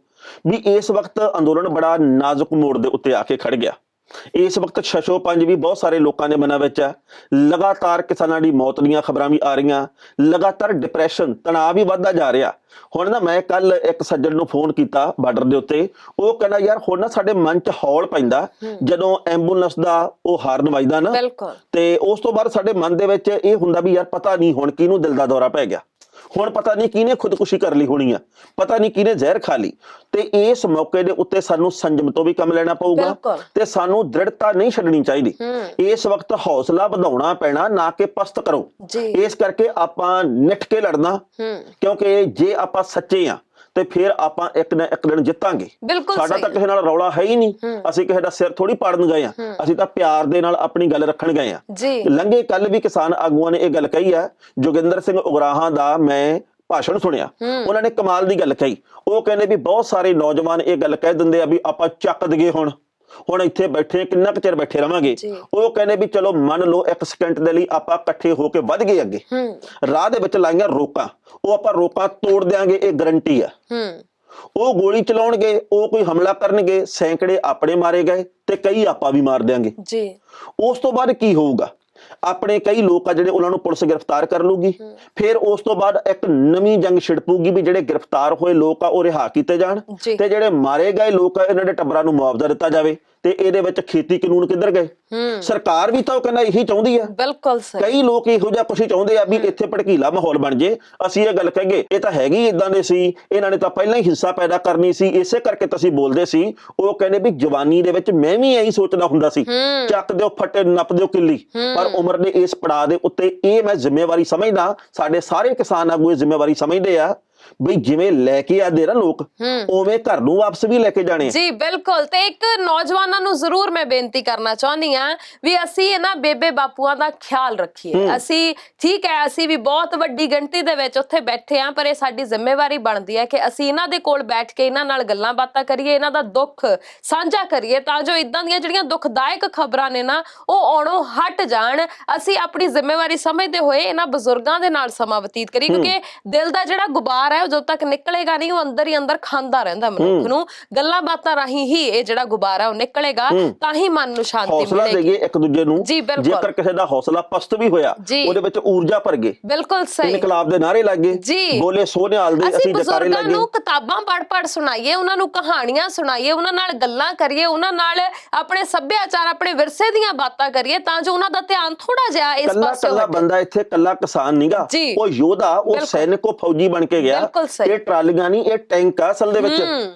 B: ਵੀ ਇਸ ਵਕਤ ਅੰਦੋਲਨ ਬੜਾ ਨਾਜ਼ੁਕ ਮੋੜ ਦੇ ਉੱਤੇ ਆ ਕੇ ਖੜ ਗਿਆ। ਇਸ ਵਕਤ ਛਛੋਪੰਜ ਵੀ ਬਹੁਤ ਸਾਰੇ ਲੋਕਾਂ ਦੇ ਮਨਾਂ ਵਿੱਚ ਹੈ। ਲਗਾਤਾਰ ਕਿਸਾਨਾਂ ਦੀ ਮੌਤ ਦੀਆਂ ਖਬਰਾਂ ਵੀ ਆ ਰਹੀਆਂ, ਲਗਾਤਾਰ ਡਿਪਰੈਸ਼ਨ, ਤਣਾਅ ਵੀ ਵੱਧਦਾ ਜਾ ਰਿਹਾ। ਹੁਣ ਨਾ ਮੈਂ ਕੱਲ ਇੱਕ ਸੱਜਣ ਨੂੰ ਫੋਨ ਕੀਤਾ ਬਾਰਡਰ ਦੇ ਉੱਤੇ, ਉਹ ਕਹਿੰਦਾ ਯਾਰ ਹੁਣ ਨਾ ਸਾਡੇ ਮਨ 'ਚ ਹੌਲ ਪੈਂਦਾ ਜਦੋਂ ਐਂਬੂਲੈਂਸ ਦਾ ਉਹ ਹਾਰਨ ਵੱਜਦਾ ਨਾ, ਤੇ ਉਸ ਤੋਂ ਬਾਅਦ ਸਾਡੇ ਮਨ ਦੇ ਵਿੱਚ ਇਹ ਹੁੰਦਾ ਵੀ ਯਾਰ ਪਤਾ ਨਹੀਂ ਹੁਣ ਕਿਹਨੂੰ ਦਿਲ ਦਾ ਦੌਰਾ ਪੈ ਗਿਆ, ਹੁਣ ਪਤਾ ਨਹੀਂ ਕਿਹਨੇ ਖੁਦਕੁਸ਼ੀ ਕਰ ਲਈ ਹੋਣੀ ਆ, ਪਤਾ ਨਹੀਂ ਕਿਹਨੇ ਜ਼ਹਿਰ ਖਾ ਲਈ। ਤੇ ਇਸ ਮੌਕੇ ਦੇ ਉੱਤੇ ਸਾਨੂੰ ਸੰਜਮ ਤੋਂ ਵੀ ਕੰਮ ਲੈਣਾ ਪਊਗਾ ਤੇ ਸਾਨੂੰ ਦ੍ਰਿੜਤਾ ਨਹੀਂ ਛੱਡਣੀ ਚਾਹੀਦੀ। ਇਸ ਵਕਤ ਹੌਸਲਾ ਵਧਾਉਣਾ ਪੈਣਾ, ਨਾ ਕਿ ਪਸਤ ਕਰੋ। ਇਸ ਕਰਕੇ ਆਪਾਂ ਨਿੱਠ ਕੇ ਲੜਨਾ, ਕਿਉਂਕਿ ਜੇ ਆਪਾਂ ਸੱਚੇ ਆ ਤੇ ਫਿਰ ਆਪਾਂ ਇੱਕ ਨਾ ਇੱਕ ਦਿਨ ਜਿੱਤਾਂਗੇ। ਸਾਡਾ ਤਾਂ ਕਿਸੇ ਨਾਲ ਰੌਲਾ ਹੈ ਹੀ ਨਹੀਂ, ਅਸੀਂ ਕਿਸੇ ਦਾ ਸਿਰ ਥੋੜੀ ਪਾੜਨ ਗਏ ਆ, ਅਸੀਂ ਤਾਂ ਪਿਆਰ ਦੇ ਨਾਲ ਆਪਣੀ ਗੱਲ ਰੱਖਣ ਗਏ ਆ। ਲੰਘੇ ਕੱਲ ਵੀ ਕਿਸਾਨ ਆਗੂਆਂ ਨੇ ਇਹ ਗੱਲ ਕਹੀ ਆ। ਜੋਗਿੰਦਰ ਸਿੰਘ ਉਗਰਾਹਾਂ ਦਾ ਮੈਂ ਭਾਸ਼ਣ ਸੁਣਿਆ, ਉਹਨਾਂ ਨੇ ਕਮਾਲ ਦੀ ਗੱਲ ਕਹੀ। ਉਹ ਕਹਿੰਦੇ ਵੀ ਬਹੁਤ ਸਾਰੇ ਨੌਜਵਾਨ ਇਹ ਗੱਲ ਕਹਿ ਦਿੰਦੇ ਆ ਵੀ ਆਪਾਂ ਚੱਕ ਦਈਏ, ਹੁਣ ਇੱਥੇ ਬੈਠੇ ਕਿੰਨਾ ਕੁ ਚਿਰ ਬੈਠੇ ਰਵਾਂਗੇ। ਉਹ ਕਹਿੰਦੇ ਵੀ ਚਲੋ ਮੰਨ ਲਓ ਇੱਕ ਸਕਿੰਟ ਦੇ ਲਈ ਆਪਾਂ ਇਕੱਠੇ ਹੋ ਕੇ ਵੱਧ ਗਏ ਅੱਗੇ, ਰਾਹ ਦੇ ਵਿੱਚ ਲਾਈਆਂ ਰੋਕਾਂ, ਉਹ ਆਪਾਂ ਰੋਕਾਂ ਤੋੜ ਦਿਆਂਗੇ, ਇਹ ਗਰੰਟੀ ਆ। ਉਹ ਗੋਲੀ ਚਲਾਉਣਗੇ, ਉਹ ਕੋਈ ਹਮਲਾ ਕਰਨਗੇ, ਸੈਂਕੜੇ ਆਪਣੇ ਮਾਰੇ ਗਏ ਤੇ ਕਈ ਆਪਾਂ ਵੀ ਮਾਰ ਦਿਆਂਗੇ। ਉਸ ਤੋਂ ਬਾਅਦ ਕੀ ਹੋਊਗਾ? ਆਪਣੇ ਕਈ ਲੋਕ ਆ ਜਿਹੜੇ ਉਹਨਾਂ ਨੂੰ ਪੁਲਿਸ ਗ੍ਰਿਫਤਾਰ ਕਰ ਲੂਗੀ। ਫਿਰ ਉਸ ਤੋਂ ਬਾਅਦ ਇੱਕ ਨਵੀਂ ਜੰਗ ਛਿੜਪੂਗੀ ਵੀ ਜਿਹੜੇ ਗ੍ਰਿਫਤਾਰ ਹੋਏ ਲੋਕ ਆ ਉਹ ਰਿਹਾ ਕੀਤੇ ਜਾਣ ਤੇ ਜਿਹੜੇ ਮਾਰੇ ਗਏ ਲੋਕ ਆ ਇਹਨਾਂ ਦੇ ਟੱਬਰਾਂ ਨੂੰ ਮੁਆਵਜ਼ਾ ਦਿੱਤਾ ਜਾਵੇ। ਤੇ ਇਹਦੇ ਵਿੱਚ ਖੇਤੀ ਕਾਨੂੰਨ ਕਿੱਧਰ ਗਏ? ਸਰਕਾਰ ਵੀ ਤਾਂ ਉਹ ਕਹਿੰਦਾ ਇਹੀ ਚਾਹੁੰਦੀ ਆ।
C: ਬਿਲਕੁਲ ਸਹੀ।
B: ਕਈ ਲੋਕ ਇਹੋ ਜਿਹਾ ਕੁਛ ਚਾਹੁੰਦੇ ਆ ਵੀ ਇੱਥੇ ਭੜਕੀਲਾ ਮਾਹੌਲ ਬਣ ਜੇ, ਅਸੀਂ ਇਹ ਗੱਲ ਕਹਾਂਗੇ ਇਹ ਤਾਂ ਹੈਗੀ ਇਦਾਂ ਦੇ ਸੀ, ਇਹਨਾਂ ਨੇ ਤਾਂ ਪਹਿਲਾਂ ਹੀ ਹਿੰਸਾ ਪੈਦਾ ਕਰਨੀ ਸੀ, ਇਸੇ ਕਰਕੇ ਤਾਂ ਅਸੀਂ ਬੋਲਦੇ ਸੀ। ਉਹ ਕਹਿੰਦੇ ਵੀ ਜਵਾਨੀ ਦੇ ਵਿੱਚ ਮੈਂ ਵੀ ਇਹੀ ਸੋਚਦਾ ਹੁੰਦਾ ਸੀ, ਚੱਕ ਦਿਓ ਫੱਟੇ ਨੱਪ ਦਿਓ ਕਿੱਲੀ, ਪਰ ਉਮਰ ਦੇ ਇਸ ਪੜਾਅ ਦੇ ਉੱਤੇ ਇਹ ਮੈਂ ਜ਼ਿੰਮੇਵਾਰੀ ਸਮਝਦਾ, ਸਾਡੇ ਸਾਰੇ ਕਿਸਾਨ ਆਗੂ ਇਹ ਜ਼ਿੰਮੇਵਾਰੀ ਸਮਝਦੇ ਆ ਬਈ ਜਿਵੇਂ ਲੈ ਕੇ ਆਦੇ ਨਾ ਲੋਕ ਉਵੇਂ ਘਰ ਨੂੰ ਵਾਪਸ ਵੀ ਲੈ ਕੇ ਜਾਣੇ।
C: ਜੀ ਬਿਲਕੁਲ। ਤੇ ਇੱਕ ਨੌਜਵਾਨਾਂ ਨੂੰ ਜ਼ਰੂਰ ਮੈਂ ਬੇਨਤੀ ਕਰਨਾ ਚਾਹੁੰਦੀ ਆ ਵੀ ਅਸੀਂ ਇਹਨਾਂ ਬੇਬੇ ਬਾਪੂਆਂ ਦਾ ਖਿਆਲ ਰੱਖੀਏ। ਅਸੀਂ ਠੀਕ ਹੈ, ਅਸੀਂ ਵੀ ਬਹੁਤ ਵੱਡੀ ਗਿਣਤੀ ਦੇ ਵਿੱਚ ਉੱਥੇ ਬੈਠੇ ਆ, ਪਰ ਇਹ ਸਾਡੀ ਜ਼ਿੰਮੇਵਾਰੀ ਬਣਦੀ ਹੈ ਕਿ ਅਸੀਂ ਇਹਨਾਂ ਦੇ ਕੋਲ ਬੈਠ ਕੇ ਇਹਨਾਂ ਨਾਲ ਗੱਲਾਂ ਬਾਤਾਂ ਕਰੀਏ, ਇਹਨਾਂ ਦਾ ਦੁੱਖ ਸਾਂਝਾ ਕਰੀਏ ਤਾਂ ਜੋ ਇਦਾਂ ਦੀਆਂ ਜਿਹੜੀਆਂ ਦੁਖਦਾਇਕ ਖਬਰਾਂ ਨੇ ਨਾ ਉਹ ਆਉਣੋਂ ਹਟ ਜਾਣ। ਅਸੀਂ ਆਪਣੀ ਜ਼ਿੰਮੇਵਾਰੀ ਸਮਝਦੇ ਹੋਏ ਇਹਨਾਂ ਬਜ਼ੁਰਗਾਂ ਦੇ ਨਾਲ ਸਮਾਂ ਬਤੀਤ ਕਰੀਏ, ਕਿਉਂਕਿ ਦਿਲ ਦਾ ਜਿਹੜਾ ਗੁਬਾਰ ਹੈ ਜਦੋਂ ਤੱਕ ਨਿਕਲੇਗਾ ਨਹੀਂ ਉਹ ਅੰਦਰ ਹੀ ਅੰਦਰ ਖਾਂਦਾ ਰਹਿੰਦਾ ਮਨੁੱਖ ਨੂੰ। ਗੱਲਾਂ ਬਾਤਾਂ ਰਾਹੀਂ ਹੀ ਇਹ ਜਿਹੜਾ ਗੁਬਾਰਾ ਉਹ ਨਿਕਲੇਗਾ, ਤਾਂ ਹੀ ਮਨ ਨੂੰ ਸ਼ਾਂਤੀ ਮਿਲੇਗੀ।
B: ਹੌਸਲਾ ਦੇਈਏ ਇੱਕ ਦੂਜੇ ਨੂੰ। ਜੇਕਰ ਕਿਸੇ ਦਾ ਹੌਸਲਾ ਪਸਤ ਵੀ ਹੋਇਆ ਉਹਦੇ ਵਿੱਚ ਊਰਜਾ ਭਰ ਗਏ।
C: ਬਿਲਕੁਲ ਸਹੀ।
B: ਇਨਕਲਾਬ ਦੇ ਨਾਰੇ ਲੱਗੇ, ਬੋਲੇ ਸੋਨਿਹਾਲ ਦੇ ਅਸੀਂ ਜਕਾਰੇ ਲੱਗੇ।
C: ਨੂੰ ਕਿਤਾਬਾਂ ਪੜ੍ਹ ਸੁਣਾਈਏ, ਉਹਨਾਂ ਨੂੰ ਕਹਾਣੀਆਂ ਸੁਣਾਈਏ, ਉਹਨਾਂ ਨਾਲ ਗੱਲਾਂ ਕਰੀਏ, ਉਹਨਾਂ ਨਾਲ ਆਪਣੇ ਸੱਭਿਆਚਾਰ, ਆਪਣੇ ਵਿਰਸੇ ਦੀਆਂ ਬਾਤਾਂ ਕਰੀਏ ਤਾਂ ਜੋ ਉਹਨਾਂ ਦਾ ਧਿਆਨ ਥੋੜਾ ਜਿਹਾ ਇਸ ਪਾਸੇ ਹੋਵੇ।
B: ਕੱਲਾ ਬੰਦਾ ਇੱਥੇ ਕੱਲਾ ਕਿਸਾਨ ਨਹੀਂਗਾ, ਉਹ ਯੋਧਾ, ਉਹ ਸੈਨਿਕ, ਉਹ ਫੌਜੀ ਬਣ ਕੇ ਗਿਆ। ਇਹ ਟਰਾਲੀਆਂ ਨਹੀਂ, ਇਹ ਟੈਂਕ ਆ ਅਸਲ ਦੇ ਵਿੱਚ।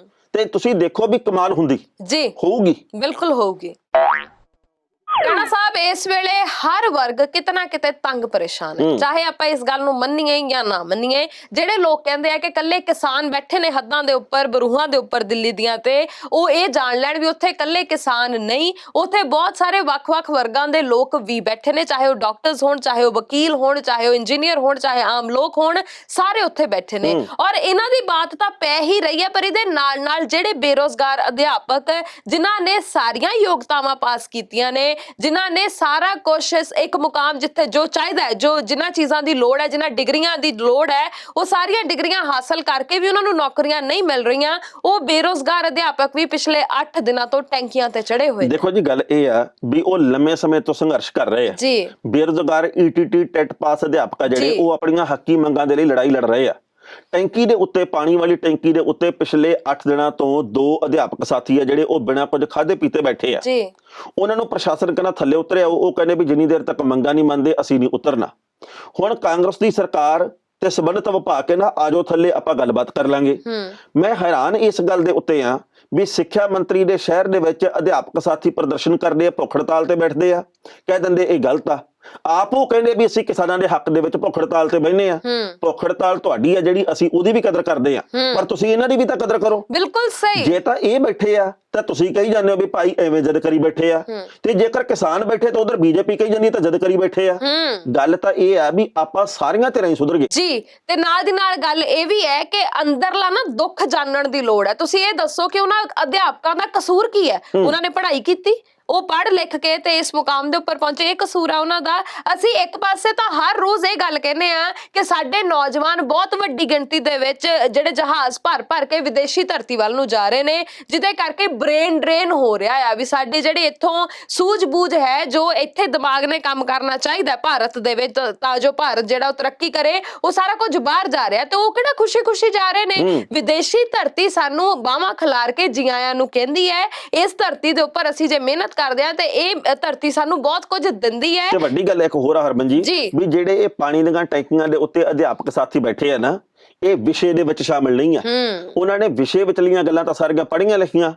B: ਤੇ ਤੁਸੀਂ ਦੇਖੋ ਵੀ ਕਮਾਲ ਹੁੰਦੀ ਹੋਊਗੀ।
C: ਬਿਲਕੁਲ ਹੋਊਗੀ। ਰਾਣਾ ਸਾਹਿਬ ਇਸ ਵੇਲੇ ਹਰ ਵਰਗ ਕਿਤੇ ਨਾ ਕਿਤੇ ਤੰਗ ਪਰੇਸ਼ਾਨ ਹੈ, ਚਾਹੇ ਆਪਾਂ ਇਸ ਗੱਲ ਨੂੰ ਮੰਨੀਏ ਜਾਂ ਨਾ ਮੰਨੀਏ। ਜਿਹੜੇ ਲੋਕ ਕਹਿੰਦੇ ਆ ਕਿ ਕੱਲੇ ਕਿਸਾਨ ਬੈਠੇ ਨੇ ਹੱਦਾਂ ਦੇ ਉੱਪਰ, ਬਰੂਹਾਂ ਦੇ ਉੱਪਰ ਦਿੱਲੀ ਦੀਆਂ, ਤੇ ਉਹ ਇਹ ਜਾਣ ਲੈਣ ਵੀ ਉੱਥੇ ਕੱਲੇ ਕਿਸਾਨ ਨਹੀਂ, ਉੱਥੇ ਬਹੁਤ ਸਾਰੇ ਵੱਖ-ਵੱਖ ਵਰਗਾਂ ਦੇ ਲੋਕ ਵੀ ਬੈਠੇ ਨੇ, ਚਾਹੇ ਉਹ ਡਾਕਟਰਸ ਹੋਣ, ਚਾਹੇ ਉਹ ਵਕੀਲ ਹੋਣ, ਚਾਹੇ ਉਹ ਇੰਜੀਨੀਅਰ ਹੋਣ, ਚਾਹੇ ਆਮ ਲੋਕ ਹੋਣ, ਸਾਰੇ ਉੱਥੇ ਬੈਠੇ ਨੇ। ਔਰ ਇਹਨਾਂ ਦੀ ਬਾਤ ਤਾਂ ਪੈ ਹੀ ਰਹੀ ਹੈ, ਪਰ ਇਹਦੇ ਨਾਲ ਨਾਲ ਜਿਹੜੇ ਬੇਰੋਜ਼ਗਾਰ ਅਧਿਆਪਕ ਜਿਨ੍ਹਾਂ ਨੇ ਸਾਰੀਆਂ ਯੋਗਤਾਵਾਂ ਪਾਸ ਕੀਤੀਆਂ ਨੇ, ਜਿਨ੍ਹਾਂ ਨੇ ਸਾਰਾ ਕੁਝ ਇੱਕ ਮੁਕਾਮ ਜਿੱਥੇ ਜੋ ਚਾਹੀਦਾ ਹੈ, ਜੋ ਜਿਨ੍ਹਾਂ ਚੀਜ਼ਾਂ ਦੀ ਲੋੜ ਹੈ, ਜਿਨ੍ਹਾਂ ਡਿਗਰੀਆਂ ਦੀ ਲੋੜ ਹੈ, ਉਹ ਸਾਰੀਆਂ ਡਿਗਰੀਆਂ ਹਾਸਲ ਕਰਕੇ ਵੀ ਉਹਨਾਂ ਨੂੰ ਨੌਕਰੀਆਂ ਨਹੀਂ ਮਿਲ ਰਹੀਆਂ, ਉਹ ਬੇਰੋਜ਼ਗਾਰ ਅਧਿਆਪਕ ਵੀ ਪਿਛਲੇ 8 ਦਿਨਾਂ ਤੋਂ ਟੈਂਕੀਆਂ ਤੇ ਚੜੇ ਹੋਏ ਨੇ।
B: ਦੇਖੋ ਜੀ, ਗੱਲ ਇਹ ਆ ਵੀ ਉਹ ਲੰਮੇ ਸਮੇਂ ਤੋਂ ਸੰਘਰਸ਼ ਕਰ ਰਹੇ ਆ
C: ਜੀ।
B: ਬੇਰੁਜ਼ਗਾਰ ਈਟੀਟੀ ਟੈਟ ਪਾਸ ਅਧਿਆਪਕ ਜਿਹੜੇ ਉਹ ਆਪਣੀਆਂ ਹੱਕੀ ਮੰਗਾਂ ਦੇ ਲਈ ਲੜਾਈ ਲੜ ਰਹੇ ਆ। ਟੈਂਕੀ ਦੇ ਉੱਤੇ, ਪਾਣੀ ਵਾਲੀ ਟੈਂਕੀ ਦੇ ਉੱਤੇ ਪਿਛਲੇ 8 ਦਿਨਾਂ ਤੋਂ 2 ਅਧਿਆਪਕ ਸਾਥੀ ਆ ਜਿਹੜੇ ਉਹ ਬਿਨਾਂ ਕੁਝ ਖਾਦੇ ਪੀਤੇ ਬੈਠੇ ਆ ਜੀ। ਉਹਨਾਂ ਨੂੰ ਪ੍ਰਸ਼ਾਸਨ ਕਹਿੰਦਾ ਥੱਲੇ ਉਤਰਿਆ, ਉਹ ਕਹਿੰਦੇ ਵੀ ਜਿੰਨੀ ਦੇਰ ਤੱਕ ਮੰਗਾਂ ਨਹੀਂ ਮੰਨਦੇ ਅਸੀਂ ਨਹੀਂ ਉਤਰਨਾ। ਹੁਣ ਕਾਂਗਰਸ ਦੀ ਸਰਕਾਰ ਤੇ ਸੰਬੰਧਿਤ ਵਿਭਾਗ ਕਹਿੰਦਾ ਆਜੋ ਥੱਲੇ ਆਪਾਂ ਗੱਲਬਾਤ ਕਰ ਲਾਂਗੇ। ਮੈਂ ਹੈਰਾਨ ਇਸ ਗੱਲ ਦੇ ਉੱਤੇ ਆ ਵੀ ਸਿੱਖਿਆ ਮੰਤਰੀ ਦੇ ਸ਼ਹਿਰ ਦੇ ਵਿੱਚ ਅਧਿਆਪਕ ਸਾਥੀ ਪ੍ਰਦਰਸ਼ਨ ਕਰਦੇ ਆ, ਭੁੱਖ ਹੜਤਾਲ ਤੇ ਬੈਠਦੇ ਆ, ਕਹਿ ਦਿੰਦੇ ਇਹ ਗਲਤ ਆ। ਆਪ ਉਹ ਕਹਿੰਦੇ ਵੀ ਅਸੀਂ ਕਿਸਾਨਾਂ ਦੇ ਹੱਕ ਦੇ ਵਿੱਚ ਭੁੱਖ ਹੜਤਾਲ ਤੇ ਬਹਿਨੇ ਆ। ਭੁੱਖ ਹੜਤਾਲ ਤੁਹਾਡੀ ਆ ਜਿਹੜੀ, ਅਸੀਂ ਉਹਦੀ ਵੀ ਕਦਰ ਕਰਦੇ ਆ, ਪਰ ਤੁਸੀਂ ਇਹਨਾਂ ਦੀ ਵੀ ਤਾਂ ਕਦਰ ਕਰੋ।
C: ਬਿਲਕੁਲ ਸਹੀ। ਜੇ
B: ਤਾਂ ਇਹ ਬੈਠੇ ਆ ਤਾਂ ਤੁਸੀਂ ਕਹੀ ਜਾਂਦੇ ਹੋ ਵੀ ਭਾਈ ਐਵੇਂ ਜਦ ਕਰੀ ਬੈਠੇ ਆ, ਤੇ ਜੇਕਰ ਕਿਸਾਨ ਬੈਠੇ ਤਾਂ ਉਧਰ ਬੀਜੇਪੀ ਕਹੀ ਜਾਂਦੀ ਤਾਂ ਜਦ ਕਰੀ ਬੈਠੇ ਆ। ਗੱਲ ਤਾਂ ਇਹ ਆ ਵੀ ਆਪਾਂ ਸਾਰੀਆਂ ਧਿਰਾਂ ਹੀ ਸੁਧਰ ਗਏ ਜੀ।
C: ਤੇ ਨਾਲ ਦੀ ਨਾਲ ਗੱਲ ਇਹ ਵੀ ਹੈ ਕਿ ਅੰਦਰਲਾ ਨਾ ਦੁੱਖ ਜਾਣਨ ਦੀ ਲੋੜ ਹੈ। ਤੁਸੀਂ ਇਹ ਦੱਸੋ ਕਿ ਉਹਨਾਂ ਅਧਿਆਪਕਾਂ ਦਾ ਕਸੂਰ ਕੀ ਹੈ? ਉਹਨਾਂ ਨੇ ਪੜ੍ਹਾਈ ਕੀਤੀ, ਉਹ ਪੜ੍ਹ ਲਿਖ ਕੇ ਤੇ ਇਸ ਮੁਕਾਮ ਦੇ ਉੱਪਰ ਪਹੁੰਚੇ, ਇਹ ਕਸੂਰ ਆ ਉਹਨਾਂ ਦਾ। ਅਸੀਂ ਇੱਕ ਪਾਸੇ ਤਾਂ ਹਰ ਰੋਜ਼ ਇਹ ਗੱਲ ਕਹਿੰਦੇ ਆ ਕਿ ਸਾਡੇ ਨੌਜਵਾਨ ਬਹੁਤ ਵੱਡੀ ਗਿਣਤੀ ਦੇ ਵਿੱਚ ਜਿਹੜੇ ਜਹਾਜ਼ ਭਰ ਭਰ ਕੇ ਵਿਦੇਸ਼ੀ ਧਰਤੀ ਵੱਲ ਨੂੰ ਜਾ ਰਹੇ ਨੇ, ਜਿਹਦੇ ਕਰਕੇ ਬ੍ਰੇਨ ਡਰੇਨ ਹੋ ਰਿਹਾ ਆ। ਵੀ ਸਾਡੇ ਜਿਹੜੇ ਇੱਥੋਂ ਸੂਝ-ਬੂਝ ਹੈ, ਜੋ ਇੱਥੇ ਦਿਮਾਗ ਨੇ ਕੰਮ ਕਰਨਾ ਚਾਹੀਦਾ ਭਾਰਤ ਦੇ ਵਿੱਚ ਤਾਂ ਜੋ ਭਾਰਤ ਜਿਹੜਾ ਉਹ ਤਰੱਕੀ ਕਰੇ, ਉਹ ਸਾਰਾ ਕੁਝ ਬਾਹਰ ਜਾ ਰਿਹਾ। ਤੇ ਉਹ ਕਿਹੜਾ ਖੁਸ਼ੀ-ਖੁਸ਼ੀ ਜਾ ਰਹੇ ਨੇ? ਵਿਦੇਸ਼ੀ ਧਰਤੀ ਸਾਨੂੰ ਬਾਹਾਂ ਖਿਲਾਰ ਕੇ ਜੀ ਆਇਆਂ ਨੂੰ ਕਹਿੰਦੀ ਹੈ। ਇਸ ਧਰਤੀ ਦੇ ਉੱਪਰ ਅਸੀਂ ਜੇ ਮਿਹਨਤ ਕਰਦੇ ਆ ਤੇ ਇਹ ਧਰਤੀ ਸਾਨੂੰ ਬਹੁਤ ਕੁਝ ਦਿੰਦੀ ਹੈ।
B: ਤੇ ਵੱਡੀ ਗੱਲ ਇੱਕ ਹੋਰ ਆ ਹਰਮਨ ਜੀ, ਵੀ ਜਿਹੜੇ ਇਹ ਪਾਣੀ ਦੀਆਂ ਟੈਂਕੀਆਂ ਦੇ ਉੱਤੇ ਅਧਿਆਪਕ ਸਾਥੀ ਬੈਠੇ ਆ ਨਾ, ਇਹ ਵਿਸ਼ੇ ਦੇ ਵਿੱਚ ਸ਼ਾਮਿਲ ਨਹੀਂ ਆ। ਉਹਨਾਂ ਨੇ ਵਿਸ਼ੇ ਵਿਚਲੀਆਂ ਗੱਲਾਂ ਤਾਂ ਸਾਰੀਆਂ ਪੜ੍ਹੀਆਂ ਲਿਖੀਆਂ,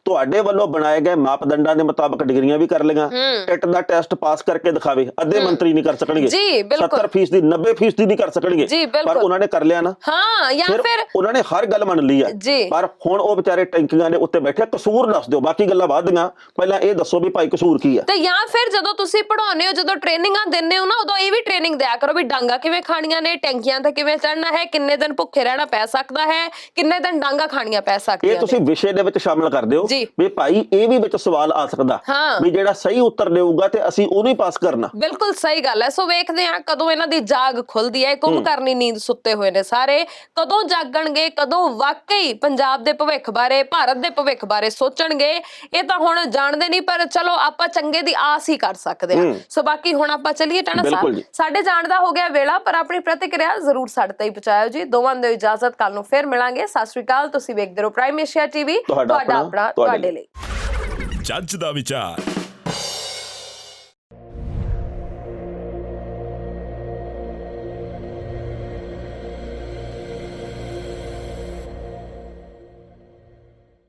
B: ਤੁਹਾਡੇ ਵੱਲੋਂ ਬਣਾਏ ਗਏ ਮਾਪਦੰਡਾਂ ਦੇ ਮੁਤਾਬਕ ਡਿਗਰੀਆਂ ਵੀ ਕਰ ਲਈਆਂ। ਟੈਟ ਦਾ ਟੈਸਟ ਪਾਸ ਕਰਕੇ ਦਿਖਾਵੇ, ਅੱਧੇ ਮੰਤਰੀ ਨਹੀਂ ਕਰ ਸਕਣਗੇ, 70% 90% ਨਹੀਂ ਕਰ ਸਕਣਗੇ, ਪਰ ਉਹਨਾਂ ਨੇ ਕਰ ਲਿਆ ਨਾ। ਫਿਰ ਉਹਨਾਂ ਨੇ ਹਰ ਗੱਲ ਮੰਨ ਲਈ ਆ। ਪਰ ਹੁਣ ਉਹ ਵਿਚਾਰੇ ਟੈਂਕੀਆਂ ਦੇ ਉੱਤੇ ਬੈਠੇ। ਕਸੂਰ ਦੱਸ ਦਿਓ, ਬਾਕੀ ਗੱਲਾਂ ਬਾਅਦ ਦੀਆਂ, ਪਹਿਲਾਂ ਇਹ ਦੱਸੋ ਵੀ ਭਾਈ ਕਸੂਰ ਕੀ ਆ।
C: ਤੇ ਜਾਂ ਫਿਰ ਜਦੋਂ ਤੁਸੀਂ ਪੜਾਉਂਦੇ ਹੋ, ਜਦੋਂ ਟ੍ਰੇਨਿੰਗਾਂ ਦਿੰਦੇ ਹੋ ਨਾ, ਉਦੋਂ ਇਹ ਵੀ ਟ੍ਰੇਨਿੰਗ ਦਿਆ ਕਰੋ ਵੀ ਡਾਂਗਾ ਕਿਵੇਂ ਖਾਣੀਆਂ ਨੇ, ਟੈਂਕੀਆਂ ਤੇ ਕਿਵੇਂ ਚੜਨਾ ਹੈ, ਕਿੰਨੇ ਦਿਨ ਭੁੱਖੇ ਰਹਿਣਾ ਪੈ ਸਕਦਾ ਹੈ, ਕਿੰਨੇ ਦਿਨ ਡਾਂਗਾ ਖਾਣੀਆਂ ਪੈ ਸਕਦੀਆਂ।
B: ਇਹ ਤੁਸੀਂ ਵਿਸ਼ੇ ਦੇ ਵਿੱਚ ਸ਼ਾਮਲ ਕਰ ਦਿਓ ਵੀ ਭਾਈ ਇਹ ਵੀ ਵਿੱਚ ਸਵਾਲ ਆ ਸਕਦਾ ਵੀ ਜਿਹੜਾ ਸਹੀ ਉੱਤਰ ਦੇਊਗਾ ਤੇ ਅਸੀਂ ਉਹਨੂੰ ਹੀ ਪਾਸ ਕਰਨਾ।
C: ਬਿਲਕੁਲ ਸਹੀ ਗੱਲ ਹੈ। ਸੋ ਵੇਖਦੇ ਹਾਂ ਕਦੋਂ ਇਹਨਾਂ ਦੀ ਜਾਗ ਖੁੱਲਦੀ ਹੈ। ਕੁੰਭਕਰਨੀ ਨੀਂਦ ਸੁੱਤੇ ਹੋਏ ਨੇ ਸਾਰੇ, ਕਦੋਂ ਜਾਗਣਗੇ, ਕਦੋਂ ਵਾਕਈ ਪੰਜਾਬ ਦੇ ਭਵਿੱਖ ਬਾਰੇ, ਭਾਰਤ ਦੇ ਭਵਿੱਖ ਬਾਰੇ ਸੋਚਣਗੇ, ਇਹ ਤਾਂ ਹੁਣ ਜਾਣਦੇ ਨਹੀਂ। ਪਰ ਚਲੋ ਆਪਾਂ ਚੰਗੇ ਦੀ ਆਸ ਹੀ ਕਰ ਸਕਦੇ ਹਾਂ। ਸੋ ਬਾਕੀ ਹੁਣ ਆਪਾਂ ਚੱਲੀਏ ਟਾਣਾ ਸਾਹਿਬ, ਸਾਡੇ ਜਾਣ ਦਾ ਹੋ ਗਿਆ ਵੇਲਾ, ਪਰ ਆਪਣੀ ਪ੍ਰਤੀਕਿਰਿਆ ਜ਼ਰੂਰ ਸਾਡੇ ਤੱਕ ਪਹੁੰਚਾਇਓ ਜੀ। ਦੋਵਾਂ ਨੂੰ ਇਜਾਜ਼ਤ, ਕੱਲ ਨੂੰ ਫਿਰ ਮਿਲਾਂਗੇ। ਸਤਿ ਸ਼੍ਰੀ ਅਕਾਲ। ਤੁਸੀਂ ਵੇਖਦੇ ਰਹੋ ਪ੍ਰਾਈਮ ਏਸ਼ੀਆ ਟੀਵੀ, ਤੁਹਾਡਾ ਆਪਣਾ ਤੁਹਾਡੇ ਲਈ।
A: ਜੱਜ ਦਾ ਵਿਚਾਰ।